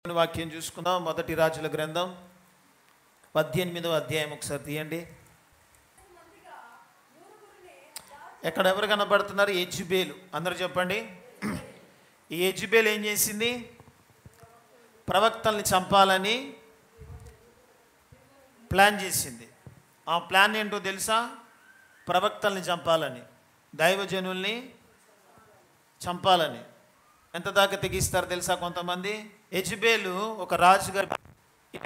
వాక్యం చూసుకుందాం. మొదటి రాజుల గ్రంథం 18వ అధ్యాయం ఒకసారి తీయండి. ఎక్కడ ఎవరు కనబడుతున్నారు? యెజబెలు. అందరూ చెప్పండి. ఈ యెజబెలు ఏం చేసింది? ప్రవక్తల్ని చంపాలని ప్లాన్ చేసింది. ఆ ప్లాన్ ఏంటో తెలుసా? ప్రవక్తల్ని చంపాలని, దైవజనుల్ని చంపాలని. ఎంత దాకా తెగిస్తారు తెలుసా కొంతమంది? యెజబెలు ఒక రాజుగారి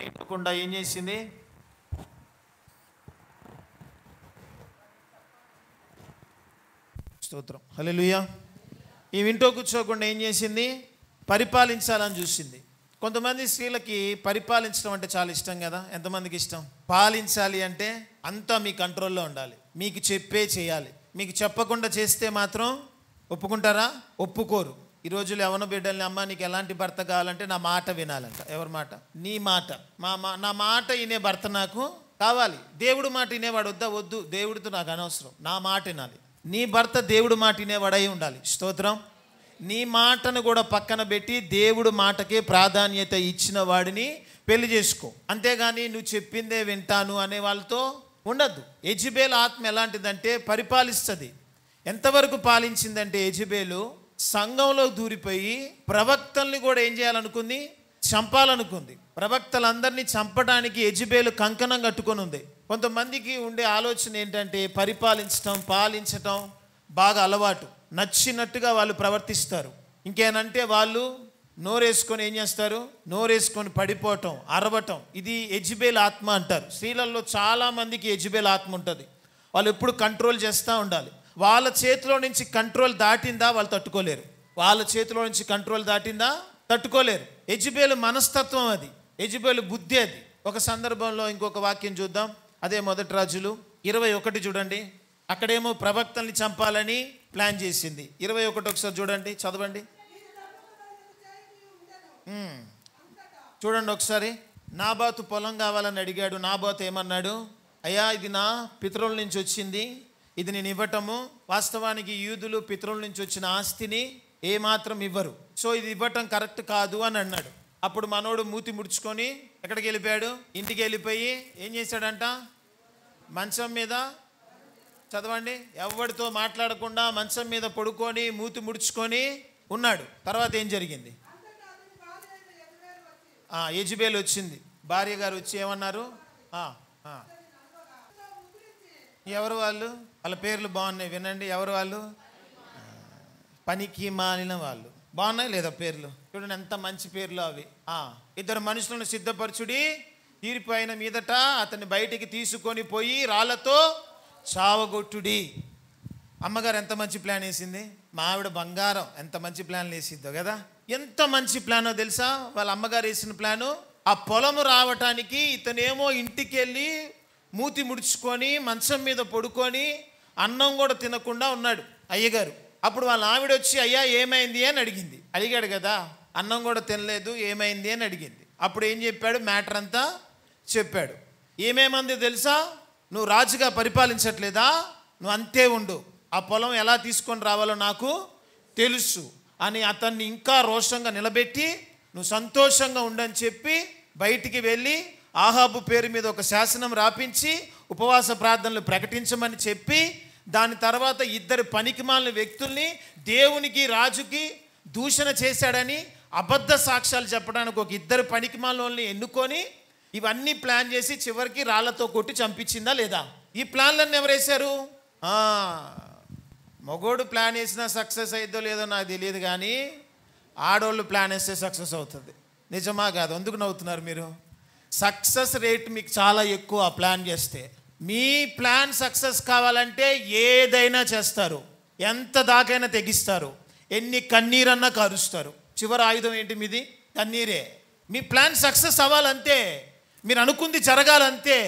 ఇంటకుండా ఏం చేసింది? స్తోత్రం, హల్లెలూయా. ఈ ఇంట్లో కూర్చోకుండా ఏం చేసింది? పరిపాలించాలని చూసింది. కొంతమంది స్త్రీలకి పరిపాలించడం అంటే చాలా ఇష్టం కదా. ఎంతమందికి ఇష్టం? పాలించాలి అంటే అంతా మీ కంట్రోల్లో ఉండాలి, మీకు చెప్పే చేయాలి. మీకు చెప్పకుండా చేస్తే మాత్రం ఒప్పుకుంటారా? ఒప్పుకోరు. ఈ రోజుల్లో యవ్వన బిడ్డల్ని, అమ్మ నీకు ఎలాంటి భర్త కావాలంటే నా మాట వినాలంట. ఎవరి మాట? నీ మాట. నా మాట వినే భర్త నాకు కావాలి. దేవుడు మాట వినేవాడు వద్దా? వద్దు, దేవుడితో నాకు అనవసరం, నా మాట వినాలి. నీ భర్త దేవుడు మాట వినేవాడై ఉండాలి. స్తోత్రం. నీ మాటను కూడా పక్కన పెట్టి దేవుడు మాటకే ప్రాధాన్యత ఇచ్చిన వాడిని పెళ్లి చేసుకో. అంతేగాని నువ్వు చెప్పిందే వింటాను అనే వాళ్ళతో ఉండద్దు. యెజబెలు ఆత్మ ఎలాంటిదంటే పరిపాలిస్తుంది. ఎంతవరకు పాలించిందంటే యెజబెలు సంఘంలో దూరిపోయి ప్రవక్తల్ని కూడా ఏం చేయాలనుకుంది? చంపాలనుకుంది. ప్రవక్తలందరినీ చంపడానికి యెజబెలు కంకణం కట్టుకొని ఉంది. కొంతమందికి ఉండే ఆలోచన ఏంటంటే పరిపాలించటం, పాలించటం బాగా అలవాటు, నచ్చినట్టుగా వాళ్ళు ప్రవర్తిస్తారు. ఇంకేనంటే వాళ్ళు నోరేసుకొని ఏం చేస్తారు? నోరేసుకొని పడిపోవటం, అరవటం. ఇది యెజబెలు ఆత్మ అంటారు. స్త్రీలలో చాలామందికి యెజబెలు ఆత్మ ఉంటుంది. వాళ్ళు ఎప్పుడు కంట్రోల్ చేస్తూ ఉండాలి. వాళ్ళ చేతిలో నుంచి కంట్రోల్ దాటిందా వాళ్ళు తట్టుకోలేరు. వాళ్ళ చేతిలో నుంచి కంట్రోల్ దాటిందా తట్టుకోలేరు. యెజబెలు మనస్తత్వం అది, యెజబెలు బుద్ధి అది. ఒక సందర్భంలో ఇంకొక వాక్యం చూద్దాం. అదే మొదటి రాజులు 21 చూడండి. అక్కడేమో ప్రవక్తల్ని చంపాలని ప్లాన్ చేసింది. 21 ఒకసారి చూడండి, చదవండి. చూడండి ఒకసారి. నాబాతు పొలం కావాలని అడిగాడు. నాబాతు ఏమన్నాడు? అయ్యా, ఇది నా పితరుల నుంచి వచ్చింది, ఇది నేను ఇవ్వటము. వాస్తవానికి యూదులు పితరుల నుంచి వచ్చిన ఆస్తిని ఏమాత్రం ఇవ్వరు, సో ఇది ఇవ్వటం కరెక్ట్ కాదు అని అన్నాడు. అప్పుడు మనోడు మూతి ముడుచుకొని ఎక్కడికి వెళ్ళిపోయాడు? ఇంటికి వెళ్ళిపోయి ఏం చేశాడంట? మంచం మీద, చదవండి, ఎవరితో మాట్లాడకుండా మంచం మీద పడుకొని మూతి ముడుచుకొని ఉన్నాడు. తర్వాత ఏం జరిగింది? యెజబెలు వచ్చింది. భార్య గారు వచ్చి ఏమన్నారు? ఎవరు వాళ్ళు? వాళ్ళ పేర్లు బాగున్నాయి, వినండి. ఎవరు వాళ్ళు? పనికి మాలిన వాళ్ళు. బాగున్నాయి లేదా పేర్లు? చూడండి ఎంత మంచి పేర్లు అవి. 2 మనుషులను సిద్ధపరచుడి, తీరిపోయిన మీదట అతన్ని బయటికి తీసుకొని పోయి రాళ్లతో చావగొట్టుడి. అమ్మగారు ఎంత మంచి ప్లాన్ వేసింది. మా ఆవిడ బంగారం, ఎంత మంచి ప్లాన్లు వేసిద్దో కదా. ఎంత మంచి ప్లానో తెలుసా వాళ్ళ అమ్మగారు వేసిన ప్లాను? ఆ పొలము రావటానికి ఇతనేమో ఇంటికి వెళ్ళి మూతి ముడుచుకొని మంచం మీద పడుకొని అన్నం కూడా తినకుండా ఉన్నాడు అయ్యగారు. అప్పుడు వాళ్ళ ఆవిడ వచ్చి అయ్యా ఏమైంది అని అడిగింది. అడిగాడు కదా, అన్నం కూడా తినలేదు, ఏమైంది అని అడిగింది. అప్పుడు ఏం చెప్పాడు? మ్యాటర్ అంతా చెప్పాడు. ఏమేమంది తెలుసా? నువ్వు రాజుగా పరిపాలించట్లేదా? నువ్వు అంతే ఉండు, ఆ పొలం ఎలా తీసుకొని రావాలో నాకు తెలుసు అని అతన్ని ఇంకా రోషంగా నిలబెట్టి నువ్వు సంతోషంగా ఉండని చెప్పి బయటికి వెళ్ళి ఆహాబు పేరు మీద ఒక శాసనం రాపించి ఉపవాస ప్రార్థనలు ప్రకటించమని చెప్పి, దాని తర్వాత 2 పనికిమాలిన వ్యక్తుల్ని దేవునికి రాజుకి దూషణ చేశాడని అబద్ధ సాక్ష్యాలు చెప్పడానికి ఒక 2 పనికిమాలని ఎన్నుకొని ఇవన్నీ ప్లాన్ చేసి చివరికి రాళ్లతో కొట్టి చంపించిందా లేదా? ఈ ప్లాన్లన్నీ ఎవరు వేశారు? మగోడు ప్లాన్ వేసినా సక్సెస్ అయిద్దో లేదో నాకు తెలియదు, కానీ ఆడోళ్ళు ప్లాన్ వేస్తే సక్సెస్ అవుతుంది. నిజమా కాదు? ఎందుకు నవ్వుతున్నారు మీరు? సక్సెస్ రేట్ మీకు చాలా ఎక్కువ ప్లాన్ చేస్తే. మీ ప్లాన్ సక్సెస్ కావాలంటే ఏదైనా చేస్తారు, ఎంత దాకైనా తెగిస్తారు, ఎన్ని కన్నీరన్నా కారుస్తారు. చివరి ఆయుధం ఏంటి మీది? కన్నీరే. మీ ప్లాన్ సక్సెస్ అవ్వాలంతే, మీరు అనుకుంది జరగాలంతే,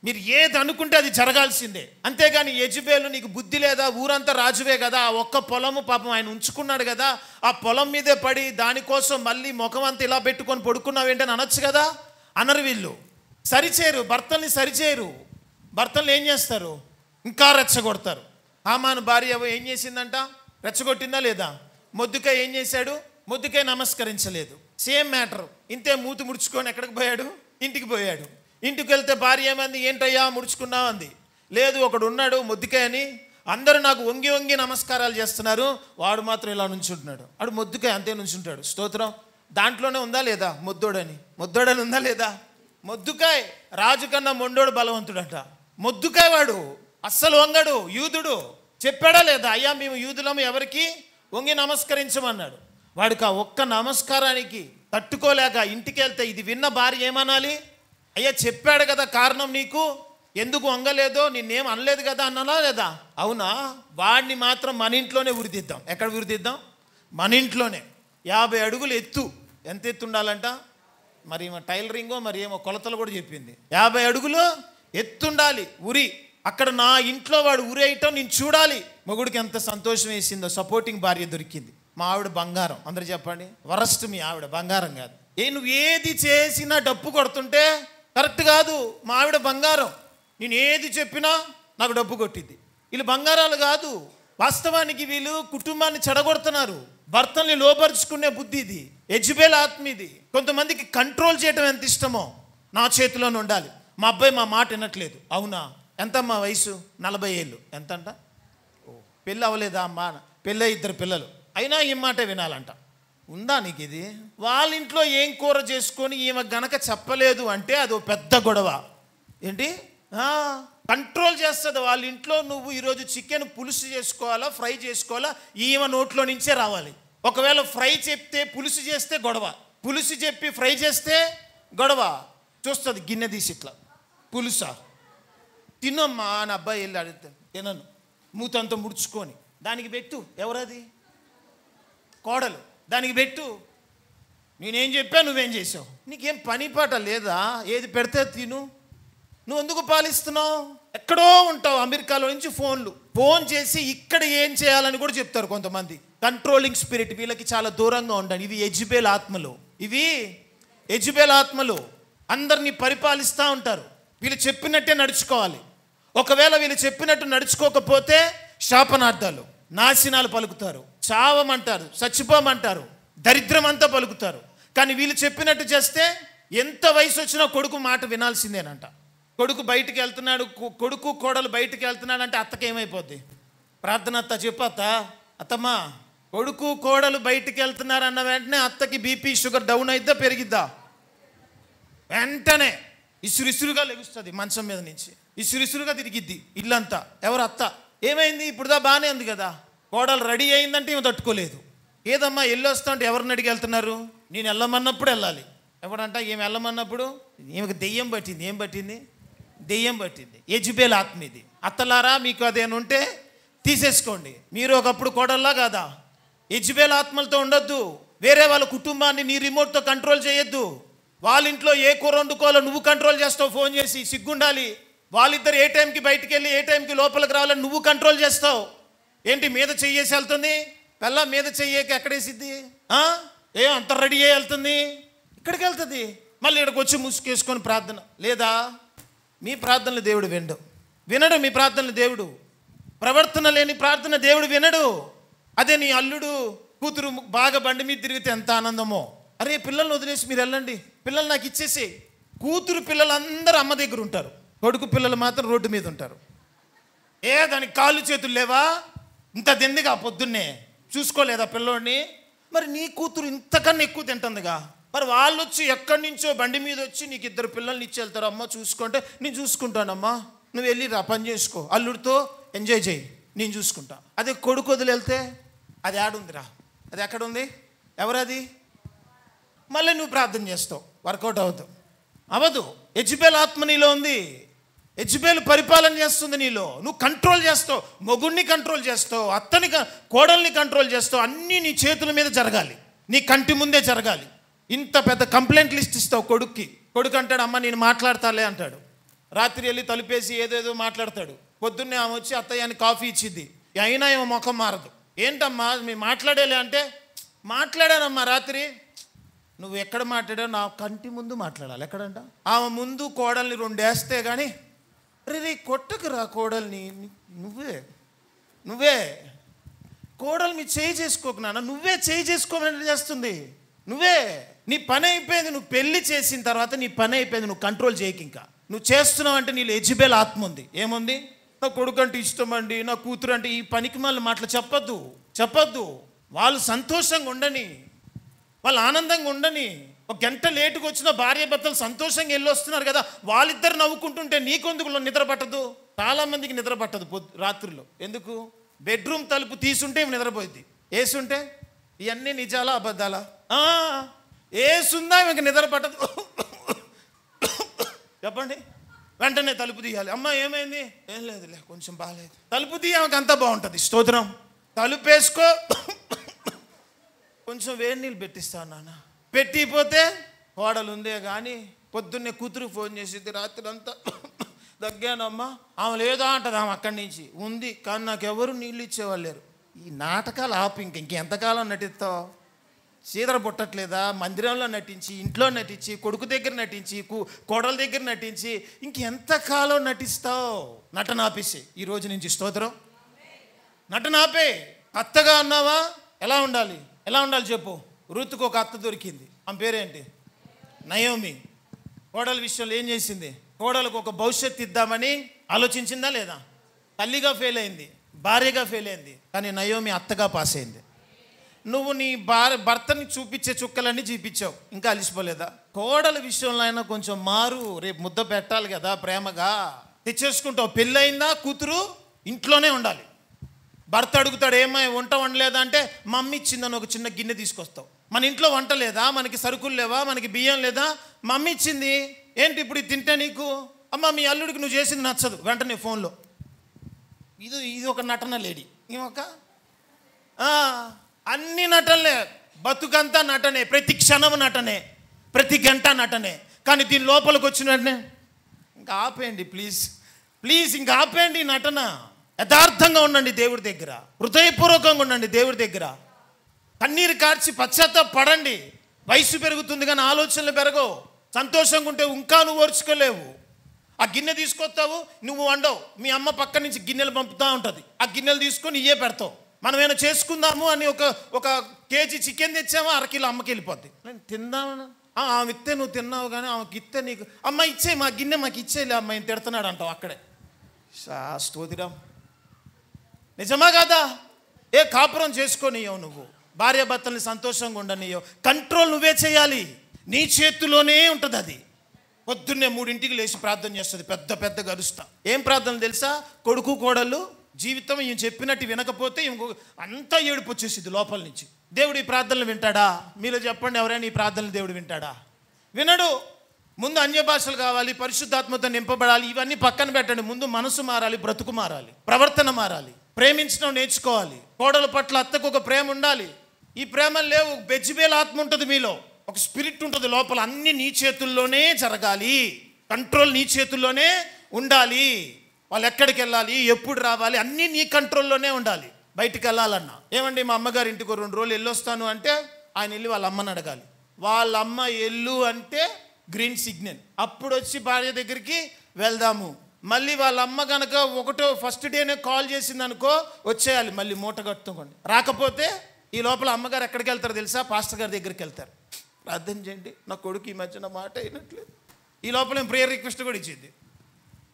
మీరు ఏది అనుకుంటే అది జరగాల్సిందే. అంతేగాని యెజబెలు నీకు బుద్ధి లేదా? ఊరంతా రాజువే కదా, ఆ ఒక్క పొలము పాపం ఆయన ఉంచుకున్నాడు కదా, ఆ పొలం మీదే పడి దానికోసం మళ్ళీ ముఖం అంతా ఇలా పెట్టుకొని పడుకున్నావు ఏంటని అనొచ్చు కదా. అనరు. వీళ్ళు సరిచేయరు, భర్తల్ని సరిచేయరు. భర్తలు ఏం చేస్తారు? ఇంకా రెచ్చగొడతారు. హామాను భార్య ఏం చేసిందంట? రెచ్చగొట్టిందా లేదా? మొద్దుకై ఏం చేశాడు? మొద్దుకై నమస్కరించలేదు. Same matter. ఇంతే మూతి ముడుచుకొని ఎక్కడికి పోయాడు? ఇంటికి పోయాడు. ఇంటికి వెళ్తే భార్య ఏమంది? ఏంటయ్యా ముడుచుకున్నావు అంది. లేదు, ఒకడు ఉన్నాడు మొద్దుకాయ అని, అందరూ నాకు వంగి వంగి నమస్కారాలు చేస్తున్నారు, వాడు మాత్రం ఇలా నుంచుంటున్నాడు. వాడు మొద్దుకాయ అంతే నుంచుంటాడు. స్తోత్రం. దాంట్లోనే ఉందా లేదా మొద్దోడని ఉందా లేదా? మొద్దుకాయ రాజు కన్నా మొండోడు బలవంతుడట. మొద్దుకాయ వాడు అస్సలు వంగడు, యూదుడు. చెప్పాడా లేదా? అయ్యా మేము యూదులము, ఎవరికి వంగి నమస్కరించమన్నాడు. వాడికి ఆ ఒక్క నమస్కారానికి తట్టుకోలేక ఇంటికి వెళ్తే ఇది విన్న భార్య ఏమనాలి? అయ్యా చెప్పాడు కదా కారణం, నీకు ఎందుకు వంగలేదో, నిన్నేం అనలేదు కదా అన్నానా లేదా? అవునా? వాడిని మాత్రం మన ఇంట్లోనే ఉరిదిద్దాం. ఎక్కడ ఉరిదిద్దాం? మన ఇంట్లోనే. 50 అడుగులు ఎత్తు. ఎంత ఎత్తు ఉండాలంట? మరి ఏమో టైలరింగో మరి ఏమో కొలతలు కూడా చెప్పింది. 50 అడుగులు ఎత్తుండాలి ఉరి. అక్కడ నా ఇంట్లో వాడు ఉరి వేయటం నేను చూడాలి. మొగుడికి ఎంత సంతోషం వేసిందో, సపోర్టింగ్ భార్య దొరికింది. మా ఆవిడ బంగారం. అందరు చెప్పండి, వరస్ట్ మీ ఆవిడ బంగారం కాదు. నువ్వు ఏది చేసినా డప్పు కొడుతుంటే కరెక్ట్ కాదు. మా ఆవిడ బంగారం, నేను ఏది చెప్పినా నాకు డబ్బు కొట్టింది. వీళ్ళు బంగారాలు కాదు. వాస్తవానికి వీళ్ళు కుటుంబాన్ని చెడగొడుతున్నారు. భర్తల్ని లోపరుచుకునే బుద్ధి ఇది. యెజబెల్ ఆత్మ ఇది. కొంతమందికి కంట్రోల్ చేయడం ఎంత ఇష్టమో, నా చేతిలోనే ఉండాలి. మా అబ్బాయి మా మాట వినట్లేదు. అవునా? ఎంతమ్మా వయసు? 40 ఏళ్ళు. ఎంతంట? పెళ్ళి అవ్వలేదా అమ్మా? పెళ్ళి 2 పిల్లలు అయినా ఈ మాట వినాలంట. ఉందా నీకు ఇది? వాళ్ళ ఇంట్లో ఏం కూర చేసుకొని ఈమె గనక చెప్పలేదు అంటే అది పెద్ద గొడవ. ఏంటి? కంట్రోల్ చేస్తుంది వాళ్ళ ఇంట్లో. నువ్వు ఈరోజు చికెన్ పులుసు చేసుకోవాలా, ఫ్రై చేసుకోవాలా, ఈమె నోట్లో నుంచే రావాలి. ఒకవేళ ఫ్రై చెప్తే పులుసు చేస్తే గొడవ, పులుసు చెప్పి ఫ్రై చేస్తే గొడవ. చూస్తుంది గిన్నె తీసి ఇట్లా, పులుసా తినమ్మా అని అబ్బాయి వెళ్ళి అడుగుతాను. తినను, మూతంతా ముడుచుకొని. దానికి పెట్టు. ఎవరది? కోడలు. దానికి పెట్టు. నేనేం చెప్పా, నువ్వేం చేసావు? నీకేం పని పాట లేదా? ఏది పెడితే తిను. నువ్వు ఎందుకు పాలిస్తున్నావు? ఎక్కడో ఉంటావు. అమెరికాలో నుంచి ఫోన్ చేసి ఇక్కడ ఏం చేయాలని కూడా చెప్తారు కొంతమంది. Controlling spirit. వీళ్ళకి చాలా దూరంగా ఉండండి. ఇవి యెజబెల్ ఆత్మలు. అందరినీ పరిపాలిస్తూ ఉంటారు. వీళ్ళు చెప్పినట్టే నడుచుకోవాలి. ఒకవేళ వీళ్ళు చెప్పినట్టు నడుచుకోకపోతే శాపనార్థాలు, నాశనాలు పలుకుతారు. చావమంటారు, చచ్చిపోమంటారు, దరిద్రం అంతా పలుకుతారు. కానీ వీళ్ళు చెప్పినట్టు చేస్తే ఎంత వయసు వచ్చినా కొడుకు మాట వినాల్సిందేనంట. కొడుకు బయటికి వెళ్తున్నాడు, కొడుకు కోడలు బయటికి వెళ్తున్నాడు అంటే అత్తకి ఏమైపోద్ది? ప్రార్థన అత్త చెప్పు. అత్తమ్మా కొడుకు కోడలు బయటికి వెళ్తున్నారన్న వెంటనే అత్తకి బీపీ షుగర్ డౌన్ అయిద్దా పెరిగిద్దా? వెంటనే ఇసురుగా లెగుస్తుంది మంచం మీద నుంచి, ఇసురుగా తిరిగిద్ది ఇల్లంతా. ఎవరు? అత్త. ఏమైంది? ఇప్పుడుదా బాగానే ఉంది కదా. కోడలు రెడీ అయిందంటే ఈమె తట్టుకోలేదు. ఏదమ్మా వెళ్ళొస్తా అంటే ఎవరిని అడిగి వెళ్తున్నారు? నేను వెళ్ళమన్నప్పుడు వెళ్ళాలి. ఎవడంట? ఈమె వెళ్ళమన్నప్పుడు ఈమెకు దెయ్యం పట్టింది. ఏం పట్టింది? దెయ్యం పట్టింది. యెజబెల్ ఆత్మ ఇది. అత్తలారా మీకు అదేనుంటే తీసేసుకోండి. మీరు ఒకప్పుడు కోడల్లా కాదా? యెజబెల్ ఆత్మలతో ఉండొద్దు. వేరే వాళ్ళ కుటుంబాన్ని నీ రిమోట్తో కంట్రోల్ చేయొద్దు. వాళ్ళ ఇంట్లో ఏ కూర వండుకోవాలో నువ్వు కంట్రోల్ చేస్తావు ఫోన్ చేసి. సిగ్గుండాలి. వాళ్ళిద్దరు ఏ టైంకి బయటికి వెళ్ళి ఏ టైంకి లోపలికి రావాలని నువ్వు కంట్రోల్ చేస్తావు. ఏంటి మీద చెయ్యేసి వెళ్తుంది? పెళ్ళ మీద చెయ్యేకి ఎక్కడేసిద్ది? అంత రెడీ అయ్యి వెళ్తుంది, ఇక్కడికి వెళ్తుంది. మళ్ళీ ఇక్కడికి వచ్చి ముసుకేసుకొని ప్రార్థన లేదా? మీ ప్రార్థనలు దేవుడు వినడు. మీ ప్రార్థనలు దేవుడు, ప్రవర్తన లేని ప్రార్థన దేవుడు వినడు. అదే నీ అల్లుడు కూతురు బాగా బండి మీద తిరిగితే ఎంత ఆనందమో. అరే పిల్లల్ని వదిలేసి మీరు వెళ్ళండి, పిల్లలు నాకు ఇచ్చేసి. కూతురు పిల్లలు అందరూ అమ్మ దగ్గర ఉంటారు, కొడుకు పిల్లలు మాత్రం రోడ్డు మీద ఉంటారు. దానికి కాళ్ళు చేతులు లేవా? ఇంత తిందిగా పొద్దున్నే, చూసుకోలేదా పిల్లోడిని? మరి నీ కూతురు ఇంతకన్నా ఎక్కువ తింటుందిగా. మరి వాళ్ళు వచ్చి ఎక్కడి నుంచో బండి మీద వచ్చి నీకు 2 పిల్లల్ని ఇచ్చి వెళ్తారు. అమ్మ చూసుకుంటే నేను చూసుకుంటానమ్మా, నువ్వు వెళ్ళి రా పని చేసుకో, అల్లుడితో ఎంజాయ్ చేయి, నేను చూసుకుంటా. అదే కొడుకు వదిలి వెళ్తే అది ఆడుందిరా, అది ఎక్కడుంది? ఎవరది? మళ్ళీ నువ్వు ప్రార్థన చేస్తావు, వర్కౌట్ అవ్వదు. యెజబెల్ ఆత్మ నీలో ఉంది. యెజబెల్ పరిపాలన చేస్తుంది నీలో. నువ్వు కంట్రోల్ చేస్తావు, మొగుడిని కంట్రోల్ చేస్తావు, కోడల్ని కంట్రోల్ చేస్తావు. అన్నీ నీ చేతుల మీద జరగాలి, నీ కంటి ముందే జరగాలి. ఇంత పెద్ద కంప్లైంట్ లిస్ట్ ఇస్తావు కొడుక్కి. కొడుకు అంటాడు అమ్మ నేను మాట్లాడతాలే అంటాడు. రాత్రి వెళ్ళి తలుపేసి ఏదేదో మాట్లాడతాడు. పొద్దున్నే ఆమె వచ్చి అత్తయ్యని కాఫీ ఇచ్చింది, అయినా ఏమో ముఖం మారదు. ఏంటమ్మా మీరు మాట్లాడేలే అంటే, మాట్లాడానమ్మా రాత్రి. నువ్వు ఎక్కడ మాట్లాడావు? నా కంటి ముందు మాట్లాడాలి. ఎక్కడంట? ఆమె ముందు కోడల్ని 2 వేస్తే కానీ రే కొట్టకురా కోడల్ని. నువ్వే కోడలు మీ చేయి చేసుకోకు నాన్న, నువ్వే చేయి చేసుకోమని చేస్తుంది. నువ్వే నీ పని అయిపోయింది. నువ్వు పెళ్లి చేసిన తర్వాత నీ పని అయిపోయింది. నువ్వు కంట్రోల్ చేయకు. ఇంకా నువ్వు చేస్తున్నావు అంటే నీళ్ళు యెజబెల్ ఆత్మ ఉంది. ఏముంది? నా కొడుకు అంటే ఇష్టం అండి, నా కూతురు అంటే, ఈ పనికి మళ్ళీ మాటలు చెప్పొద్దు. వాళ్ళు సంతోషంగా ఉండని, వాళ్ళు ఆనందంగా ఉండని. ఒక గంట లేటుగా వచ్చిన భార్య భర్తలు సంతోషంగా వెళ్ళి వస్తున్నారు కదా, వాళ్ళిద్దరు నవ్వుకుంటుంటే నీకొందుకు నిద్ర పట్టదు? చాలా మందికి నిద్ర పట్టదు రాత్రుల్లో. ఎందుకు? బెడ్రూమ్ తలుపు తీసుంటే నిద్రపోయింది, వేసుంటే ఇవన్నీ నిజాలా అబద్ధాలా? వేసుందా ఇంక నిద్ర పట్టదు. చెప్పండి. వెంటనే తలుపు తీయాలి. అమ్మ ఏమైంది? ఏం లేదులే, కొంచెం బాగాలేదు. తలుపు తీయక అంతా బాగుంటుంది. స్తోత్రం. తలుపు వేసుకో, కొంచెం వేడి నీళ్ళు పెట్టిస్తాను నాన్న. పెట్టిపోతే కోడలు ఉందే కానీ పొద్దున్నే కూతురు ఫోన్ చేసింది, రాత్రి అంతా దగ్గానమ్మా. ఆమె లేదా అంటది. ఆమె అక్కడి నుంచి ఉంది కానీ నాకెవరు నీళ్ళు ఇచ్చేవాళ్ళు లేరు. ఈ నాటకాలు ఆపు. ఇంకెంతకాలం నటిస్తావు? చీదర పుట్టట్లేదా? మందిరంలో నటించి, ఇంట్లో నటించి, కొడుకు దగ్గర నటించి, కోడల దగ్గర నటించి ఇంకెంతకాలం నటిస్తావు? నటన ఆపేసి ఈ రోజు నుంచి. స్తోత్రం. నటన ఆపే. అత్తగా అన్నావా? ఎలా ఉండాలి చెప్పు. రూతుకు ఒక అత్త దొరికింది. ఆమె పేరేంటి? నయోమి. కోడల విషయంలో ఏం చేసింది? కోడలకు ఒక భవిష్యత్తు ఇద్దామని ఆలోచించిందా లేదా? తల్లిగా ఫెయిల్ అయింది, భార్యగా ఫెయిల్ అయింది, కానీ నయోమి అత్తగా పాస్ అయింది. నువ్వు నీ భర్తని చూపించే చుక్కలన్నీ చూపించావు, ఇంకా అలిసిపోలేదా? కోడల విషయంలో అయినా కొంచెం మారు. రేపు ముద్ద పెట్టాలి కదా, ప్రేమగా తెచ్చేసుకుంటావు. పెళ్ళయిందా? కూతురు ఇంట్లోనే ఉండాలి. భర్త అడుగుతాడు, ఏమై వంట వండలేదా అంటే, మమ్మీ ఇచ్చిందని ఒక చిన్న గిన్నె తీసుకొస్తావు. మన ఇంట్లో వంట లేదా? మనకి సరుకులు లేవా? మనకి బియ్యం లేదా? మమ్మీ ఇచ్చింది. ఏంటి ఇప్పుడు ఇది తింటే నీకు? అమ్మ మీ అల్లుడికి నువ్వు చేసింది నచ్చదు. వెంటనే ఫోన్లో. ఇది ఒక నటన లేడీ. ఇంకొక అన్ని నటనలే. బతుకంతా నటనే, ప్రతి క్షణం నటనే, ప్రతి గంట నటనే. కానీ దీని లోపలికి వచ్చిన వెంటనే ఇంకా ఆపేయండి ప్లీజ్, ఇంకా ఆపేయండి నటన. యథార్థంగా ఉండండి దేవుడి దగ్గర, హృదయపూర్వకంగా ఉండండి దేవుడి దగ్గర. కన్నీరు కార్చి పశ్చాత్తాపడండి. వయసు పెరుగుతుంది కానీ ఆలోచనలు పెరగవు. సంతోషంగా ఉంటే ఇంకా నువ్వు ఓర్చుకోలేవు. ఆ గిన్నె తీసుకొస్తావు, నువ్వు వండవు, మీ అమ్మ పక్క నుంచి గిన్నెలు పంపుతూ ఉంటుంది. ఆ గిన్నెలు తీసుకొని ఇయ్యే పెడతావు. మనమేమైనా చేసుకుందాము అని ఒక కేజీ చికెన్ తెచ్చామా, అరకిలో అమ్మకి వెళ్ళిపోద్ది. నేను తిందామని ఆమె ఇస్తే నువ్వు తిన్నావు కానీ ఆమెకి ఇస్తే నీకు, అమ్మ ఇచ్చే మా గిన్నె మాకు ఇచ్చేలే అమ్మాయిని తిడుతున్నాడు అంటావు అక్కడే. స్తోత్రం. నిజమా కాదా? ఏ కాపురం చేసుకోనియవు నువ్వు, భార్యాభర్తల్ని సంతోషంగా ఉండనియవు. కంట్రోల్ నువ్వే చేయాలి, నీ చేతిలోనే ఉంటుంది అది. పొద్దున్నే 3 లేచి ప్రార్థన చేస్తుంది, పెద్ద గరుస్తా. ఏం ప్రార్థనలు తెలుసా? కొడుకు కోడళ్ళు జీవితం ఈయన చెప్పినట్టు వినకపోతే అంతా ఏడుపు వచ్చేసింది లోపల నుంచి. దేవుడు ఈ ప్రార్థనలు వింటాడా? మీలో చెప్పండి, ఎవరైనా ఈ ప్రార్థనలు దేవుడు వింటాడా? వినడు. ముందు అన్య భాషలు కావాలి, పరిశుద్ధాత్మతో నింపబడాలి. ఇవన్నీ పక్కన పెట్టండి. ముందు మనసు మారాలి, బ్రతుకు మారాలి, ప్రవర్తన మారాలి, ప్రేమించడం నేర్చుకోవాలి. కోడల పట్ల అత్తకు ఒక ప్రేమ ఉండాలి. ఈ ప్రేమలు లేవు. బెజ్బేల్ ఆత్మ ఉంటుంది మీలో, ఒక స్పిరిట్ ఉంటుంది లోపల. అన్ని నీ చేతుల్లోనే జరగాలి, కంట్రోల్ నీ చేతుల్లోనే ఉండాలి. వాళ్ళు ఎక్కడికి వెళ్ళాలి, ఎప్పుడు రావాలి, అన్నీ నీ కంట్రోల్లోనే ఉండాలి. బయటికి వెళ్ళాలన్నా, ఏమండి మా అమ్మగారి ఇంటికి 2 రోజులు వెళ్ళొస్తాను అంటే ఆయన వెళ్ళి వాళ్ళ అమ్మని అడగాలి. వాళ్ళ అమ్మ ఎల్లు అంటే గ్రీన్ సిగ్నల్, అప్పుడు వచ్చి భార్య దగ్గరికి వెళ్దాము. మళ్ళీ వాళ్ళ అమ్మ కనుక ఫస్ట్ డేనే కాల్ చేసింది అనుకో, వచ్చేయాలి. మళ్ళీ మూట కట్టుకోండి. రాకపోతే ఈ లోపల అమ్మగారు ఎక్కడికి వెళ్తారు తెలుసా? పాస్టర్ గారి దగ్గరికి వెళ్తారు. ప్రార్థన చేయండి, నా కొడుకు ఈ మధ్యన మాట అయినట్లేదు. ఈ లోపల ప్రేయర్ రిక్వెస్ట్ కూడా ఇచ్చింది.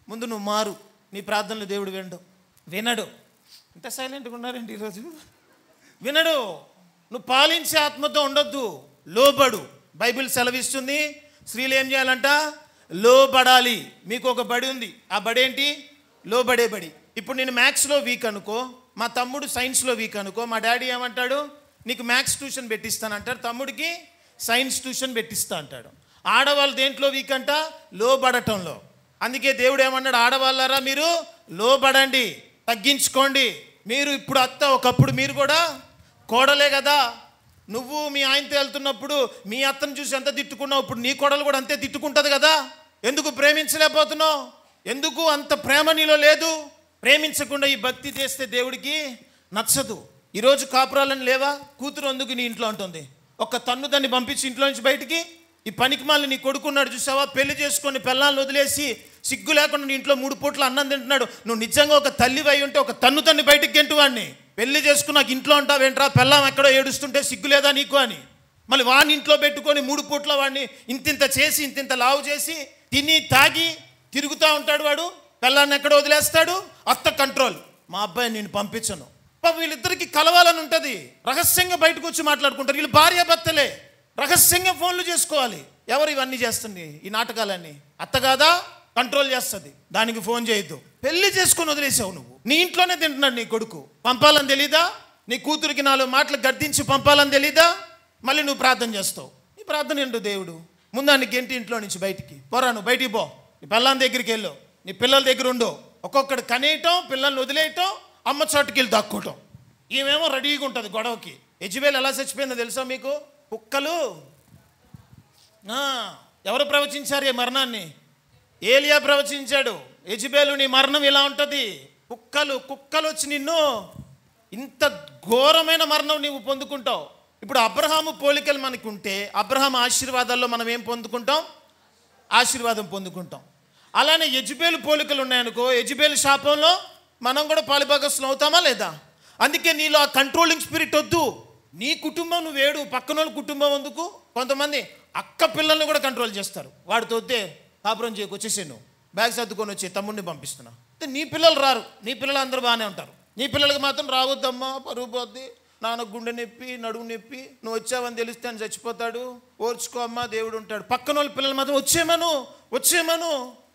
ముందు నువ్వు మారు, నీ ప్రార్థనలు దేవుడు వినడు. ఇంత సైలెంట్గా ఉన్నారండి ఈరోజు. వినడు. నువ్వు పాలించే ఆత్మతో ఉండొద్దు, లోబడు. బైబిల్ సెలవిస్తుంది, స్త్రీలు ఏం చేయాలంట? లోబడాలి. మీకు ఒక బడి ఉంది, ఆ బడి ఏంటి? లోబడే బడి. ఇప్పుడు నేను మ్యాథ్స్లో వీక్ అనుకో, మా తమ్ముడు సైన్స్లో వీక్ అనుకో, మా డాడీ ఏమంటాడు? నీకు మ్యాథ్స్ ట్యూషన్ పెట్టిస్తానంటాడు, తమ్ముడికి సైన్స్ ట్యూషన్ పెట్టిస్తా అంటాడు. ఆడవాళ్ళు దేంట్లో వీక్ అంట? లోబడటంలో. అందుకే దేవుడు ఏమన్నాడు? ఆడవాళ్ళారా మీరు లోబడండి, తగ్గించుకోండి. మీరు ఇప్పుడు అత్త, ఒకప్పుడు మీరు కూడా కోడలే కదా. నువ్వు మీ ఆయనతో వెళ్తున్నప్పుడు మీ అత్తను చూసి ఎంత తిట్టుకున్నావు, ఇప్పుడు నీ కోడలు కూడా అంతే తిట్టుకుంటుంది కదా. ఎందుకు ప్రేమించలేకపోతున్నావు? ఎందుకు అంత ప్రేమ నీలో లేదు? ప్రేమించకుండా ఈ భక్తి చేస్తే దేవుడికి నచ్చదు. ఈరోజు కాపురాలని లేవా? కూతురు అందుకు నీ ఇంట్లో ఉంటుంది, ఒక తన్ను దాన్ని పంపించి ఇంట్లో నుంచి బయటికి. ఈ పనికి మళ్ళీ నీ కొడుకున్నాడు చూసావా, పెళ్లి చేసుకొని పిల్లల్ని వదిలేసి సిగ్గు లేకుండా నీ ఇంట్లో 3 పూట్ల అన్నం తింటున్నాడు. నువ్వు నిజంగా ఒక తల్లివి అయి ఉంటే ఒక తన్ని బయటికి గెంటు వాడిని. పెళ్లి చేసుకున్నాక ఇంట్లో ఉంటావేంట్రా, పిల్లం ఎక్కడో ఏడుస్తుంటే సిగ్గు లేదా నీకు అని. మళ్ళీ వాడిని ఇంట్లో పెట్టుకొని 3 పూట్ల వాడిని ఇంతింత చేసి ఇంతింత లావు చేసి తిని తాగి తిరుగుతూ ఉంటాడు. వాడు పిల్లాన్ని ఎక్కడ వదిలేస్తాడు? అత్త కంట్రోల్. మా అబ్బాయి నేను పంపించను. వీళ్ళిద్దరికి కలవాలని ఉంటుంది. రహస్యంగా బయటకు వచ్చి మాట్లాడుకుంటారు. వీళ్ళు భార్యాభర్తలే, రహస్యంగా ఫోన్లు చేసుకోవాలి. ఎవరు ఇవన్నీ చేస్తుంది? ఈ నాటకాలన్నీ అత్త కాదా? కంట్రోల్ చేస్తుంది. దానికి ఫోన్ చేయొద్దు. పెళ్లి చేసుకొని వదిలేసావు నువ్వు. నీ ఇంట్లోనే తింటున్నాడు నీ కొడుకు. పంపాలని తెలీదా? నీ కూతురికి 4 మాటలు గద్దించి పంపాలని తెలీదా? మళ్ళీ నువ్వు ప్రార్థన చేస్తావు. నీ ప్రార్థన ఏంటో దేవుడు ముందానికి ఏంటి? ఇంట్లో నుంచి బయటికి పోరా, నువ్వు బయటికి పో, నీ పిల్లల దగ్గరికి వెళ్ళు, నీ పిల్లల దగ్గర ఉండు. ఒక్కొక్కడు కనేయటం, పిల్లల్ని వదిలేయటం, అమ్మ చోటుకి వెళ్ళి దాక్కోవటం. ఈమెమో రెడీగా ఉంటుంది గొడవకి. యెజబెల్ ఎలా చచ్చిపోయిందో తెలుసా మీకు? కుక్కలు. ఎవరు ప్రవచించారు ఈ మరణాన్ని? ఏలియా ప్రవచించాడు. యెజబెలు నీ మరణం ఇలా ఉంటుంది, కుక్కలు వచ్చి నిన్ను ఇంత ఘోరమైన మరణం నీవు పొందుకుంటావు. ఇప్పుడు అబ్రహాము పోలికలు మనకు ఉంటే అబ్రహాము ఆశీర్వాదాల్లో మనం ఏం పొందుకుంటాం? ఆశీర్వాదం పొందుకుంటాం. అలానే యెజబెలు పోలికలు ఉన్నాయనుకో, యెజబెలు శాపంలో మనం కూడా పాలుభాగస్తులు అవుతామా లేదా? అందుకే నీలో ఆ కంట్రోలింగ్ స్పిరిట్ వద్దు. నీ కుటుంబం నువ్వు వేడు, పక్కన వాళ్ళ కుటుంబం ఎందుకు? కొంతమంది అక్క పిల్లల్ని కూడా కంట్రోల్ చేస్తారు. వాడితో వద్దే కాపురం చేయకు, వచ్చేసే, నువ్వు బ్యాగ్ సర్దుకొని వచ్చి తమ్ముడిని పంపిస్తున్నా. నీ పిల్లలు రారు, నీ పిల్లలు అందరూ బాగానే ఉంటారు. నీ పిల్లలకి మాత్రం రావద్దమ్మా, పరుగు పోద్ది, నాన్న గుండె నొప్పి, నడుము నొప్పి, నువ్వు వచ్చావని తెలిస్తే అని చచ్చిపోతాడు, ఓర్చుకో అమ్మా, దేవుడు ఉంటాడు. పక్కన వాళ్ళ పిల్లలు మాత్రం వచ్చేమను.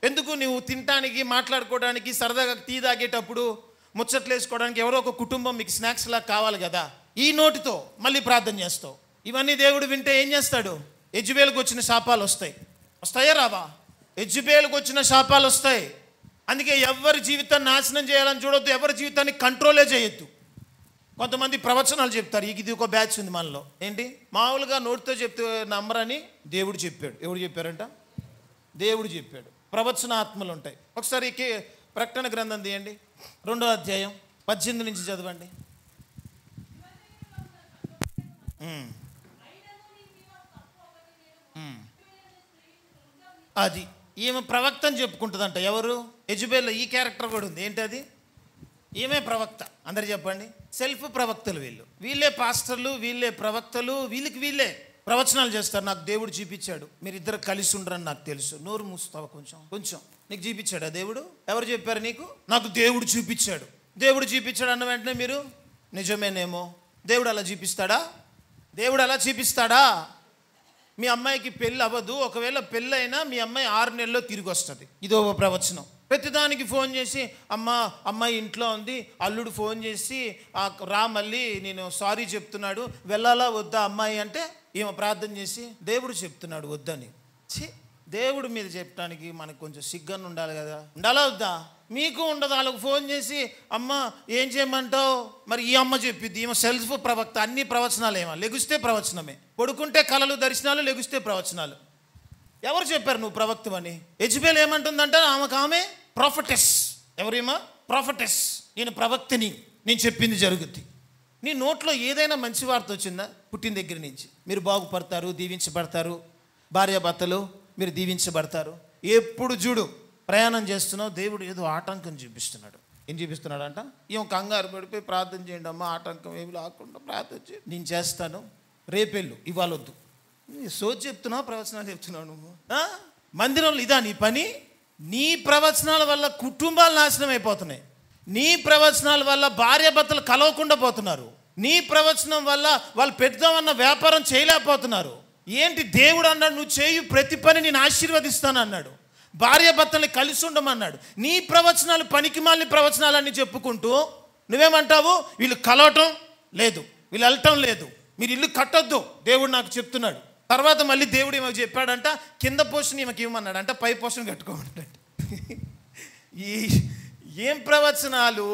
ఎందుకు? నువ్వు తినటానికి, మాట్లాడుకోవడానికి, సరదాగా టీ తాగేటప్పుడు ముచ్చట్లు వేసుకోవడానికి ఎవరో ఒక కుటుంబం మీకు స్నాక్స్ లాగా కావాలి కదా. ఈ నోటితో మళ్ళీ ప్రార్థన చేస్తావు. ఇవన్నీ దేవుడు వింటే ఏం చేస్తాడు? యెజబెలుకు వచ్చిన శాపాలు వస్తాయా రావా? యెజబెలుకు వచ్చిన శాపాలు వస్తాయి. అందుకే ఎవరి జీవితాన్ని నాశనం చేయాలని చూడొద్దు, ఎవరి జీవితాన్ని కంట్రోలే చేయొద్దు. కొంతమంది ప్రవచనాలు చెప్తారు. ఇది ఒక బ్యాచ్ ఉంది మనలో. ఏంటి? మామూలుగా నోటితో చెప్తే నమ్మరని దేవుడు చెప్పాడు. ఎవరు చెప్పారంట? దేవుడు చెప్పాడు. ప్రవచన ఆత్మలు ఉంటాయి. ఒకసారి ప్రకటన గ్రంథం తీయండి, 2వ అధ్యాయం 18 నుంచి చదవండి. అది ఈమె ప్రవక్త అని చెప్పుకుంటుందంట. ఎవరు? యెజబెల్. ఈ క్యారెక్టర్ కూడా ఉంది. ఏంటి అది? ఈమె ప్రవక్త. అందరు చెప్పండి. సెల్ఫ్ ప్రవక్తలు వీళ్ళే పాస్టర్లు, వీళ్ళే ప్రవక్తలు. వీళ్ళే ప్రవచనాలు చేస్తారు. నాకు దేవుడు చూపించాడు, మీరిద్దరు కలిసి ఉండరని నాకు తెలుసు. నోరు మూస్తావా కొంచెం? నీకు చూపించాడా దేవుడు? ఎవరు చెప్పారు నీకు? నాకు దేవుడు చూపించాడు. దేవుడు చూపించాడు అన్న వెంటనే మీరు నిజమేనేమో. దేవుడు అలా చూపిస్తాడా? మీ అమ్మాయికి పెళ్ళి అవ్వదు, ఒకవేళ పెళ్ళి అయినా మీ అమ్మాయి 6 నెలల్లో తిరిగి వస్తుంది. ఇదో ప్రవచనం. ప్రతిదానికి ఫోన్ చేసి అమ్మాయి ఇంట్లో ఉంది, అల్లుడు ఫోన్ చేసి రా మళ్ళీ నేను సారీ చెప్తున్నాడు, వెళ్ళాలా వద్దా అమ్మాయి అంటే ఈమె ప్రార్థన చేసి దేవుడు చెప్తున్నాడు వద్దని. దేవుడి మీద చెప్పడానికి మనకు కొంచెం సిగ్గని ఉండాలి కదా. ఉండాలా వద్దా? మీకు ఉండదు. వాళ్ళకు ఫోన్ చేసి అమ్మ ఏం చేయమంటావు? మరి ఈ అమ్మ చెప్పిద్ది. ఈమె సెల్ఫ్ ప్రవక్త. అన్ని ప్రవచనాలు ఏమో, లెగుస్తే ప్రవచనమే. పడుకుంటే కలలు, దర్శనాలు, లెగుస్తే ప్రవచనాలు. ఎవరు చెప్పారు నువ్వు ప్రవక్తమని? యెజబెల్ ఏమంటుందంటే ఆమె ప్రాఫెటెస్. ఎవరేమో? ప్రాఫెటెస్. నేను ప్రవక్తని, నేను చెప్పింది జరుగుద్ది. నీ నోట్లో ఏదైనా మంచి వార్త వచ్చిందా? పుట్టిన దగ్గర నుంచి మీరు బాగుపడతారు, దీవించబడతారు. భార్యాభర్తలు మీరు దీవించబడతారు. ఎప్పుడు చూడు ప్రయాణం చేస్తున్నావు, దేవుడు ఏదో ఆటంకం చూపిస్తున్నాడు. ఏం చూపిస్తున్నాడు అంట? ఏం కంగారు పడిపోయి ప్రార్థన చేయండి అమ్మ, ఆటంకం ఏమి లేకుండా ప్రార్థన చేయండి, నేను చేస్తాను, రేపెళ్ళు, ఇవ్వాలొద్దు. సోచి చెప్తున్నావు, ప్రవచనాలు చెప్తున్నావు నువ్వు. మందిరంలో ఇదా నీ పని? నీ ప్రవచనాల వల్ల కుటుంబాలు నాశనం అయిపోతున్నాయి. నీ ప్రవచనాల వల్ల భార్యాభర్తలు కలవకుండా పోతున్నారు. నీ ప్రవచనం వల్ల వాళ్ళు పెడదామన్న వ్యాపారం చేయలేకపోతున్నారు. ఏంటి? దేవుడు అన్నాడు నువ్వు చేయు ప్రతి పని నేను ఆశీర్వదిస్తాను అన్నాడు. భార్యాభర్తల్ని కలిసి ఉండమన్నాడు. నీ ప్రవచనాలు పనికిమాలిన ప్రవచనాలన్నీ చెప్పుకుంటూ నువ్వేమంటావు? వీళ్ళు కలవటం లేదు, వీళ్ళు వెళ్ళటం లేదు, మీరు ఇల్లు కట్టొద్దు దేవుడు నాకు చెప్తున్నాడు. తర్వాత మళ్ళీ దేవుడు ఏమో చెప్పాడంట, కింద పోషన్ ఈమెకి ఇవ్వమన్నాడు అంట, పై పోషన్ కట్టుకోమన్నాడు. ఏం ప్రవచనాలు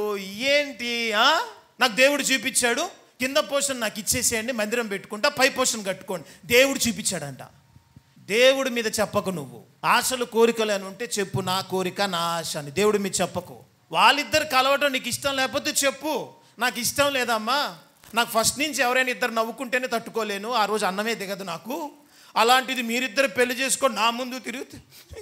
ఏంటి? నాకు దేవుడు చూపించాడు, కింద పోషన్ నాకు ఇచ్చేసేయండి, మందిరం పెట్టుకుంటా, పై పోషన్ కట్టుకోండి. దేవుడు చూపించాడంట. దేవుడి మీద చెప్పకు. నువ్వు ఆశలు కోరికలు అని ఉంటే చెప్పు, నా కోరిక నా ఆశ అని. దేవుడి మీద చెప్పకు. వాళ్ళిద్దరు కలవటం నీకు ఇష్టం లేకపోతే చెప్పు, నాకు ఇష్టం లేదమ్మా, నాకు ఫస్ట్ నుంచి ఎవరైనా ఇద్దరు నవ్వుకుంటేనే తట్టుకోలేను, ఆ రోజు అన్నమే దిగదు నాకు, అలాంటిది మీరిద్దరు పెళ్లి చేసుకొని నా ముందు తిరిగితే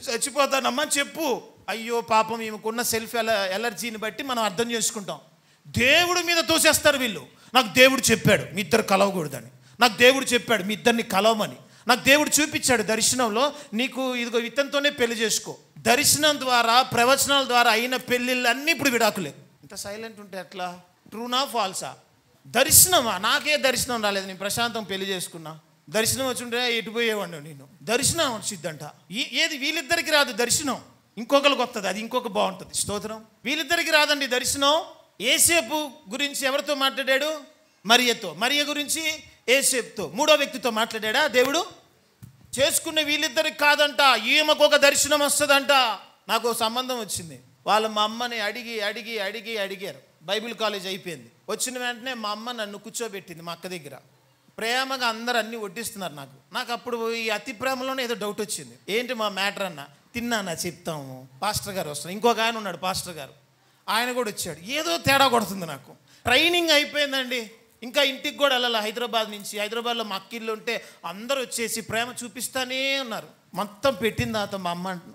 చచ్చిపోతానమ్మా చెప్పు. అయ్యో పాపం, ఈమెకున్న సెల్ఫ్ ఎలర్జీని బట్టి మనం అర్థం చేసుకుంటాం. దేవుడి మీద తోసేస్తారు వీళ్ళు. నాకు దేవుడు చెప్పాడు మీ ఇద్దరు కలవకూడదని. నాకు దేవుడు చెప్పాడు మీ ఇద్దరిని కలవమని. నాకు దేవుడు చూపించాడు దర్శనంలో, నీకు ఇదిగో ఇతనితోనే పెళ్లి చేసుకో. దర్శనం ద్వారా, ప్రవచనాల ద్వారా అయిన పెళ్ళిళ్ళన్నీ ఇప్పుడు విడాకులే. ఇంత సైలెంట్ ఉంటే ఎట్లా? ట్రూనా ఫాల్సా? దర్శనమా? నాకే దర్శనం రాలేదు, నేను ప్రశాంతం పెళ్లి చేసుకున్నా. దర్శనం వచ్చుంటే ఎటు పోయేవాడిని నేను. దర్శనం వచ్చిద్దంట. ఏది వీళ్ళిద్దరికి రాదు దర్శనం, ఇంకొకరికి వస్తుంది, అది ఇంకొక బాగుంటుంది. స్తోత్రం. వీళ్ళిద్దరికి రాదండి దర్శనం. ఏసేపు గురించి ఎవరితో మాట్లాడాడు? మరియతో. మరియ గురించి ఏసేపుతో, మూడో వ్యక్తితో మాట్లాడా దేవుడు. చేసుకున్న వీళ్ళిద్దరికి కాదంట, ఈమెకు ఒక దర్శనం వస్తుందంట. నాకు సంబంధం వచ్చింది, వాళ్ళ మా అమ్మని అడిగారు. బైబిల్ కాలేజ్ అయిపోయింది, వచ్చిన వెంటనే మా అమ్మ నన్ను కూర్చోబెట్టింది మా అక్క దగ్గర. ప్రేమగా అందరు అన్నీ వడ్డిస్తున్నారు. నాకు అప్పుడు ఈ అతి ప్రేమలోనే ఏదో డౌట్ వచ్చింది. ఏంటి మా మ్యాటర్ అన్న? తిన్నానా చెప్తాము, పాస్టర్ గారు వస్తున్నారు. ఇంకొక ఆయన ఉన్నాడు పాస్టర్ గారు, ఆయన కూడా వచ్చాడు. ఏదో తేడా కొడుతుంది నాకు. ట్రైనింగ్ అయిపోయిందండి, ఇంకా ఇంటికి కూడా వెళ్ళాలి. హైదరాబాద్ నుంచి, హైదరాబాద్లో మా అక్కిళ్ళు ఉంటే అందరూ వచ్చేసి ప్రేమ చూపిస్తానే ఉన్నారు. మొత్తం పెట్టిన తర్వాత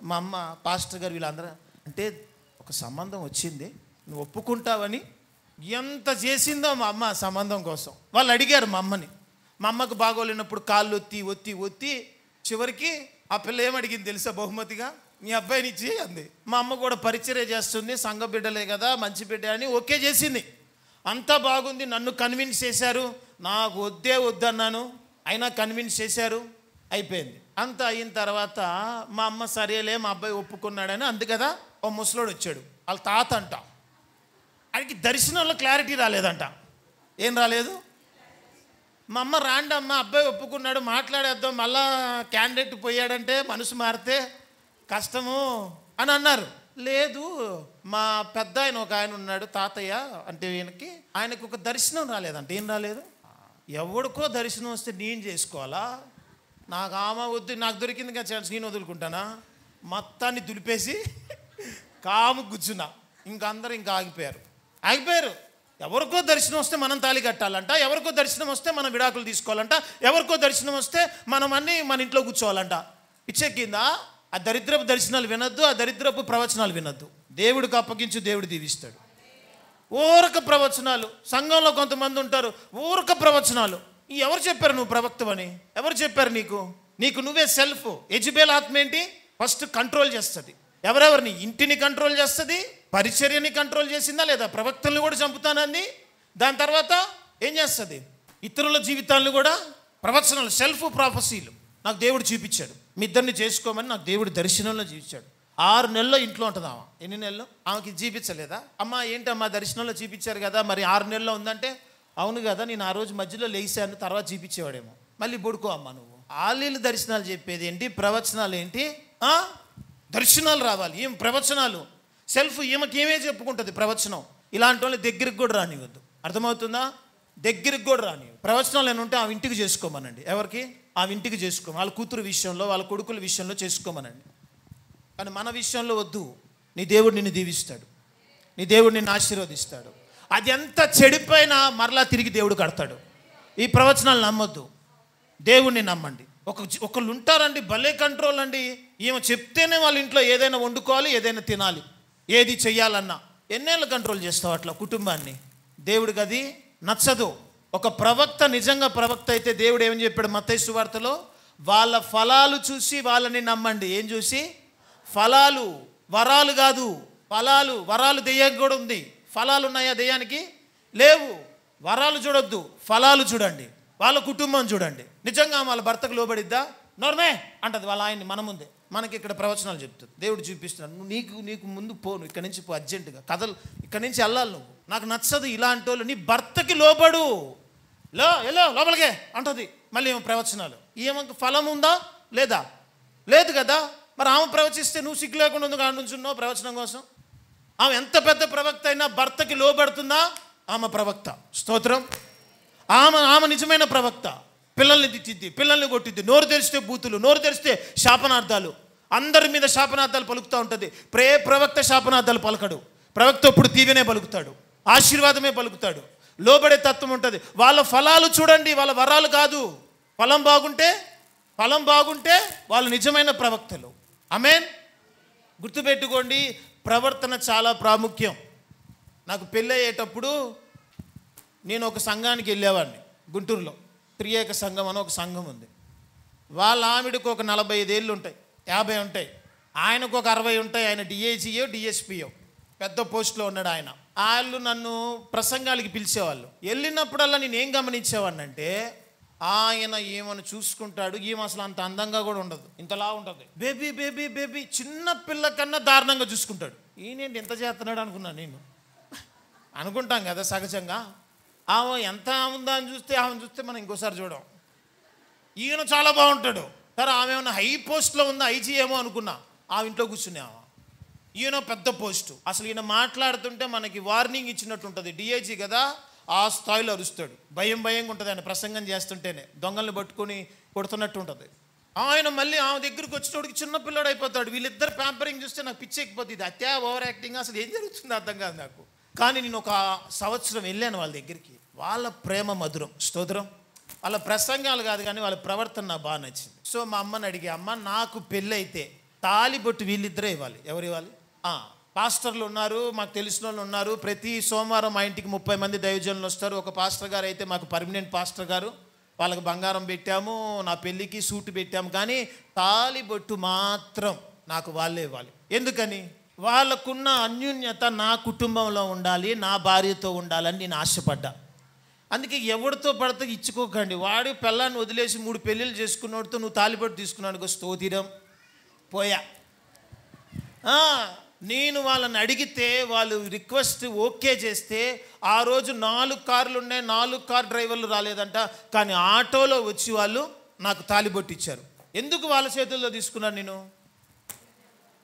మా అమ్మ పాస్టర్ గారు వీళ్ళందరూ అంటే ఒక సంబంధం వచ్చింది, నువ్వు ఒప్పుకుంటావని ఎంత చేసిందో మా అమ్మ సంబంధం కోసం. వాళ్ళు అడిగారు మా అమ్మని. మా అమ్మకు బాగోలేనప్పుడు కాళ్ళు ఒత్తి చివరికి ఆ పిల్ల ఏమడిగింది తెలుసా? బహుమతిగా మీ అబ్బాయిని ఇచ్చి అంది. మా అమ్మ కూడా పరిచర్య చేస్తుంది, సంఘ బిడ్డలే కదా, మంచి బిడ్డ అని ఓకే చేసింది. అంతా బాగుంది. నన్ను కన్విన్స్ చేశారు, నాకు వద్దన్నాను, అయినా కన్విన్స్ చేశారు. అయిపోయింది. అంతా అయిన తర్వాత మా అమ్మ సరేలే మా అబ్బాయి ఒప్పుకున్నాడని అంది కదా. ఓ ముసలోడు వచ్చాడు, వాళ్ళ తాత అంట. ఆయనకి దర్శనంలో క్లారిటీ రాలేదంట. ఏం రాలేదు? మా అమ్మ రాండమ్మ, అబ్బాయి ఒప్పుకున్నాడు, మాట్లాడేద్దాం, మళ్ళా క్యాండిడేట్ పోయాడంటే మనసు మారితే కష్టము అని అన్నారు. లేదు, మా పెద్ద ఆయన ఒక ఆయన ఉన్నాడు తాతయ్య అంటే ఆయనకు ఒక దర్శనం రాలేదంట. ఏం రాలేదు? ఎవడికో దర్శనం వస్తే నేను చేసుకోవాలా? నాకు ఆమె వద్దు, నాకు దొరికింది కదా ఛాన్స్, నేను వదులుకుంటానా? మొత్తాన్ని దులిపేసి కాము కూర్చున్నా. అందరూ ఆగిపోయారు. ఎవరికో దర్శనం వస్తే మనం తాళి కట్టాలంట, ఎవరికో దర్శనం వస్తే మనం విడాకులు తీసుకోవాలంట, ఎవరికో దర్శనం వస్తే మనం అన్నీ మన ఇంట్లో కూర్చోవాలంట. పిచ్చెక్కిందా? ఆ దరిద్రపు దర్శనాలు వినొద్దు, ఆ దరిద్రపు ప్రవచనాలు వినొద్దు. దేవుడికి అప్పగించు, దేవుడు దీవిస్తాడు. ఊరక ప్రవచనాలు, సంఘంలో కొంతమంది ఉంటారు ఊరక ప్రవచనాలు. ఎవరు చెప్పారు నువ్వు ప్రవక్తవని? ఎవరు చెప్పారు నీకు నువ్వే సెల్ఫ్. యెజబెల్ ఆత్మ ఏంటి? ఫస్ట్ కంట్రోల్ చేస్తుంది. ఎవరెవరిని? ఇంటిని కంట్రోల్ చేస్తుంది, పరిచర్యని కంట్రోల్ చేసిందా లేదా? ప్రవక్తల్ని కూడా చంపుతానంది. దాని తర్వాత ఏం చేస్తుంది? ఇతరుల జీవితాలను కూడా ప్రవచనాలు, సెల్ఫ్ ప్రాఫెసీలు నాకు దేవుడు చూపించాడు. మీ ఇద్దరిని చేసుకోమని నాకు దేవుడు దర్శనంలో చూపించాడు. 6 నెలల్లో ఇంట్లో ఉంటుంది ఆమె. ఎన్ని నెలలు? ఆమెకి చూపించలేదా? అమ్మ ఏంటమ్మా దర్శనంలో చూపించారు కదా, మరి 6 నెలల్లో ఉందంటే అవును కదా, నేను ఆ రోజు మధ్యలో లేచాను, తర్వాత చూపించేవాడేమో. మళ్ళీ బుడుకో అమ్మ నువ్వు. ఆలీలు దర్శనాలు చెప్పేది ఏంటి? ప్రవచనాలు ఏంటి? దర్శనాలు రావాలి. ఏం ప్రవచనాలు? సెల్ఫ్ ఈమెకి ఏమే చెప్పుకుంటుంది ప్రవచనం. ఇలాంటి వాళ్ళు దగ్గరికి కూడా రానివద్దు. అర్థమవుతుందా? దగ్గరికి కూడా రాని. ప్రవచనాలు ఏమైనా ఉంటే ఆ ఇంటికి చేసుకోమనండి. ఎవరికి? ఆ ఇంటికి చేసుకోమని. వాళ్ళ కూతురు విషయంలో, వాళ్ళ కొడుకుల విషయంలో చేసుకోమనండి. కానీ మన విషయంలో వద్దు. నీ దేవుడు నిన్ను దీవిస్తాడు, నీ దేవుడు నిన్ను ఆశీర్వదిస్తాడు. అది ఎంత చెడిపోయినా మరలా తిరిగి దేవుడు కడతాడు. ఈ ప్రవచనాలు నమ్మొద్దు, దేవుణ్ణి నమ్మండి. ఒకళ్ళు ఉంటారండి భలే కంట్రోల్ అండి. ఈమె చెప్తేనే వాళ్ళ ఇంట్లో ఏదైనా వండుకోవాలి, ఏదైనా తినాలి, ఏది చెయ్యాలన్నా. ఎన్నేళ్ళు కంట్రోల్ చేస్తావు అట్లా కుటుంబాన్ని? దేవుడికి అది నచ్చదు. ఒక ప్రవక్త నిజంగా ప్రవక్త అయితే దేవుడు ఏమని చెప్పాడు మత్తయి సువార్తలో? వాళ్ళ ఫలాలు చూసి వాళ్ళని నమ్మండి. ఏం చూసి? ఫలాలు, వరాలు కాదు. ఫలాలు. వరాలు దెయ్యానికి కూడా ఉంది. ఫలాలు ఉన్నాయా దెయ్యానికి? లేవు. వరాలు చూడొద్దు, ఫలాలు చూడండి. వాళ్ళ కుటుంబం చూడండి. నిజంగా వాళ్ళ భర్తకు లోబడిద్దా? నోర్మే అంటది వాళ్ళ ఆయన్ని మన ముందే. మనకి ఇక్కడ ప్రవచనాలు చెప్తుంది. దేవుడు చూపిస్తున్నాడు, నీకు ముందు పోను, ఇక్కడి నుంచి పో అర్జెంటుగా, కథలు ఇక్కడి నుంచి వెళ్ళాలి నువ్వు. నాకు నచ్చదు ఇలాంటి వాళ్ళు. నీ భర్తకి లోబడు, ఎల్లో లోపలికే అంటది. మళ్ళీ ఏమో ప్రవచనాలు. ఏమో ఫలం ఉందా లేదా? లేదు కదా. మరి ఆమె ప్రవచిస్తే నువ్వు సిగ్గు లేకుండా ఉంది కానుంచున్నావు ప్రవచనం కోసం. ఆమె ఎంత పెద్ద ప్రవక్త అయినా భర్తకి లోబడుతుందా? ఆమె ప్రవక్త. స్తోత్రం. ఆమె నిజమైన ప్రవక్త. పిల్లల్ని తిట్టిద్ది, పిల్లల్ని కొట్టిద్ది. నోరు తెరిస్తే బూతులు, నోరు తెరిస్తే శాపనార్థాలు, అందరి మీద శాపనార్థాలు పలుకుతూ ఉంటుంది. ప్రవక్త శాపనార్థాలు పలకడు. ప్రవక్త ఇప్పుడు దీవెనే పలుకుతాడు, ఆశీర్వాదమే పలుకుతాడు. లోబడే తత్వం ఉంటుంది. వాళ్ళ ఫలాలు చూడండి, వాళ్ళ వరాలు కాదు. ఫలం బాగుంటే వాళ్ళు నిజమైన ప్రవక్తలు. ఆమేన్. గుర్తుపెట్టుకోండి, ప్రవర్తన చాలా ప్రాముఖ్యం. నాకు పెళ్ళి అయ్యేటప్పుడు నేను ఒక సంఘానికి వెళ్ళేవాడిని గుంటూరులో. త్రియేక సంఘం అని ఒక సంఘం ఉంది. వాళ్ళ ఆవిడకు ఒక 45 ఏళ్ళు ఉంటాయి, 50 ఉంటాయి, ఆయనకు ఒక 60 ఉంటాయి. ఆయన డిఐజీయో డిఎస్పీయో పెద్ద పోస్ట్లో ఉన్నాడు ఆయన. వాళ్ళు నన్ను ప్రసంగాలకి పిలిచేవాళ్ళు. వెళ్ళినప్పుడల్లా నేను ఏం గమనించేవాడిని అంటే, ఆయన ఏమని చూసుకుంటాడు, ఈమె అసలు అంత అందంగా కూడా ఉండదు, ఇంతలా ఉంటుంది, బేబీ బేబీ బేబీ, చిన్న పిల్ల కన్నా దారుణంగా చూసుకుంటాడు. ఈయనేంటి ఎంత చేస్తున్నాడు అనుకున్నాను నేను. అనుకుంటాం కదా సహజంగా. ఆమె ఎంత ఉందా అని చూస్తే, ఆమెను చూస్తే మనం ఇంకోసారి చూడం. ఈయన చాలా బాగుంటాడు. సరే ఆమె ఏమైనా హై పోస్ట్లో ఉందా, ఐజీ ఏమో అనుకున్నా. ఆమె ఇంట్లో కూర్చునే ఆమె, ఈయన పెద్ద పోస్టు. అసలు ఈయన మాట్లాడుతుంటే మనకి వార్నింగ్ ఇచ్చినట్టు ఉంటుంది. డిఐజీ కదా, ఆ స్థాయిలో అరుస్తాడు. భయంగా ఉంటుంది ఆయన ప్రసంగం చేస్తుంటేనే, దొంగల్ని పట్టుకొని కొడుతున్నట్టు ఉంటుంది. ఆయన మళ్ళీ ఆమె దగ్గరికి వచ్చేటోడికి చిన్నపిల్లాడు అయిపోతాడు. వీళ్ళిద్దరు ప్యాంపరింగ్ చూస్తే నాకు పిచ్చి ఎక్కిపోతుంది. అత్యా ఓవర్ యాక్టింగ్, అసలు ఏం జరుగుతుందో అర్థం కాదు నాకు. కానీ నేను ఒక సంవత్సరం వెళ్ళాను వాళ్ళ దగ్గరికి. వాళ్ళ ప్రేమ మధురం, స్తోత్రం. వాళ్ళ ప్రసంగాలు కాదు కానీ వాళ్ళ ప్రవర్తన నాకు బాగా నచ్చింది. సో మా అమ్మని అడిగి, అమ్మ నాకు పెళ్ళి అయితే తాళిబొట్టు వీళ్ళిద్దరే ఇవ్వాలి. ఎవరు ఇవ్వాలి? పాస్టర్లు ఉన్నారు, మాకు తెలిసిన వాళ్ళు ఉన్నారు. ప్రతి సోమవారం మా ఇంటికి 30 మంది దైవజనులు వస్తారు. ఒక పాస్టర్ గారు అయితే మాకు పర్మనెంట్ పాస్టర్ గారు, వాళ్ళకి బంగారం పెట్టాము, నా పెళ్ళికి సూటు పెట్టాము. కానీ తాళిబొట్టు మాత్రం నాకు వాళ్ళే ఇవ్వాలి. ఎందుకని? వాళ్ళకున్న అన్యోన్యత నా కుటుంబంలో ఉండాలి, నా భార్యతో ఉండాలని నేను ఆశపడ్డా. అందుకే ఎవరితో పడితే ఇచ్చుకోకండి. వాడి పిల్లాన్ని వదిలేసి 3 పెళ్ళిళ్ళు చేసుకున్నవాడితో నువ్వు తాళిబొట్టు తీసుకున్నాడు, స్తోత్రం, పోయా. నేను వాళ్ళని అడిగితే వాళ్ళు రిక్వెస్ట్ ఓకే చేస్తే, ఆ రోజు 4 కార్లు ఉన్నాయి, 4 కార్ డ్రైవర్లు రాలేదంట. కానీ ఆటోలో వచ్చి వాళ్ళు నాకు తాళిబొట్టు ఇచ్చారు. ఎందుకు వాళ్ళ చేతుల్లో తీసుకున్నాను నేను?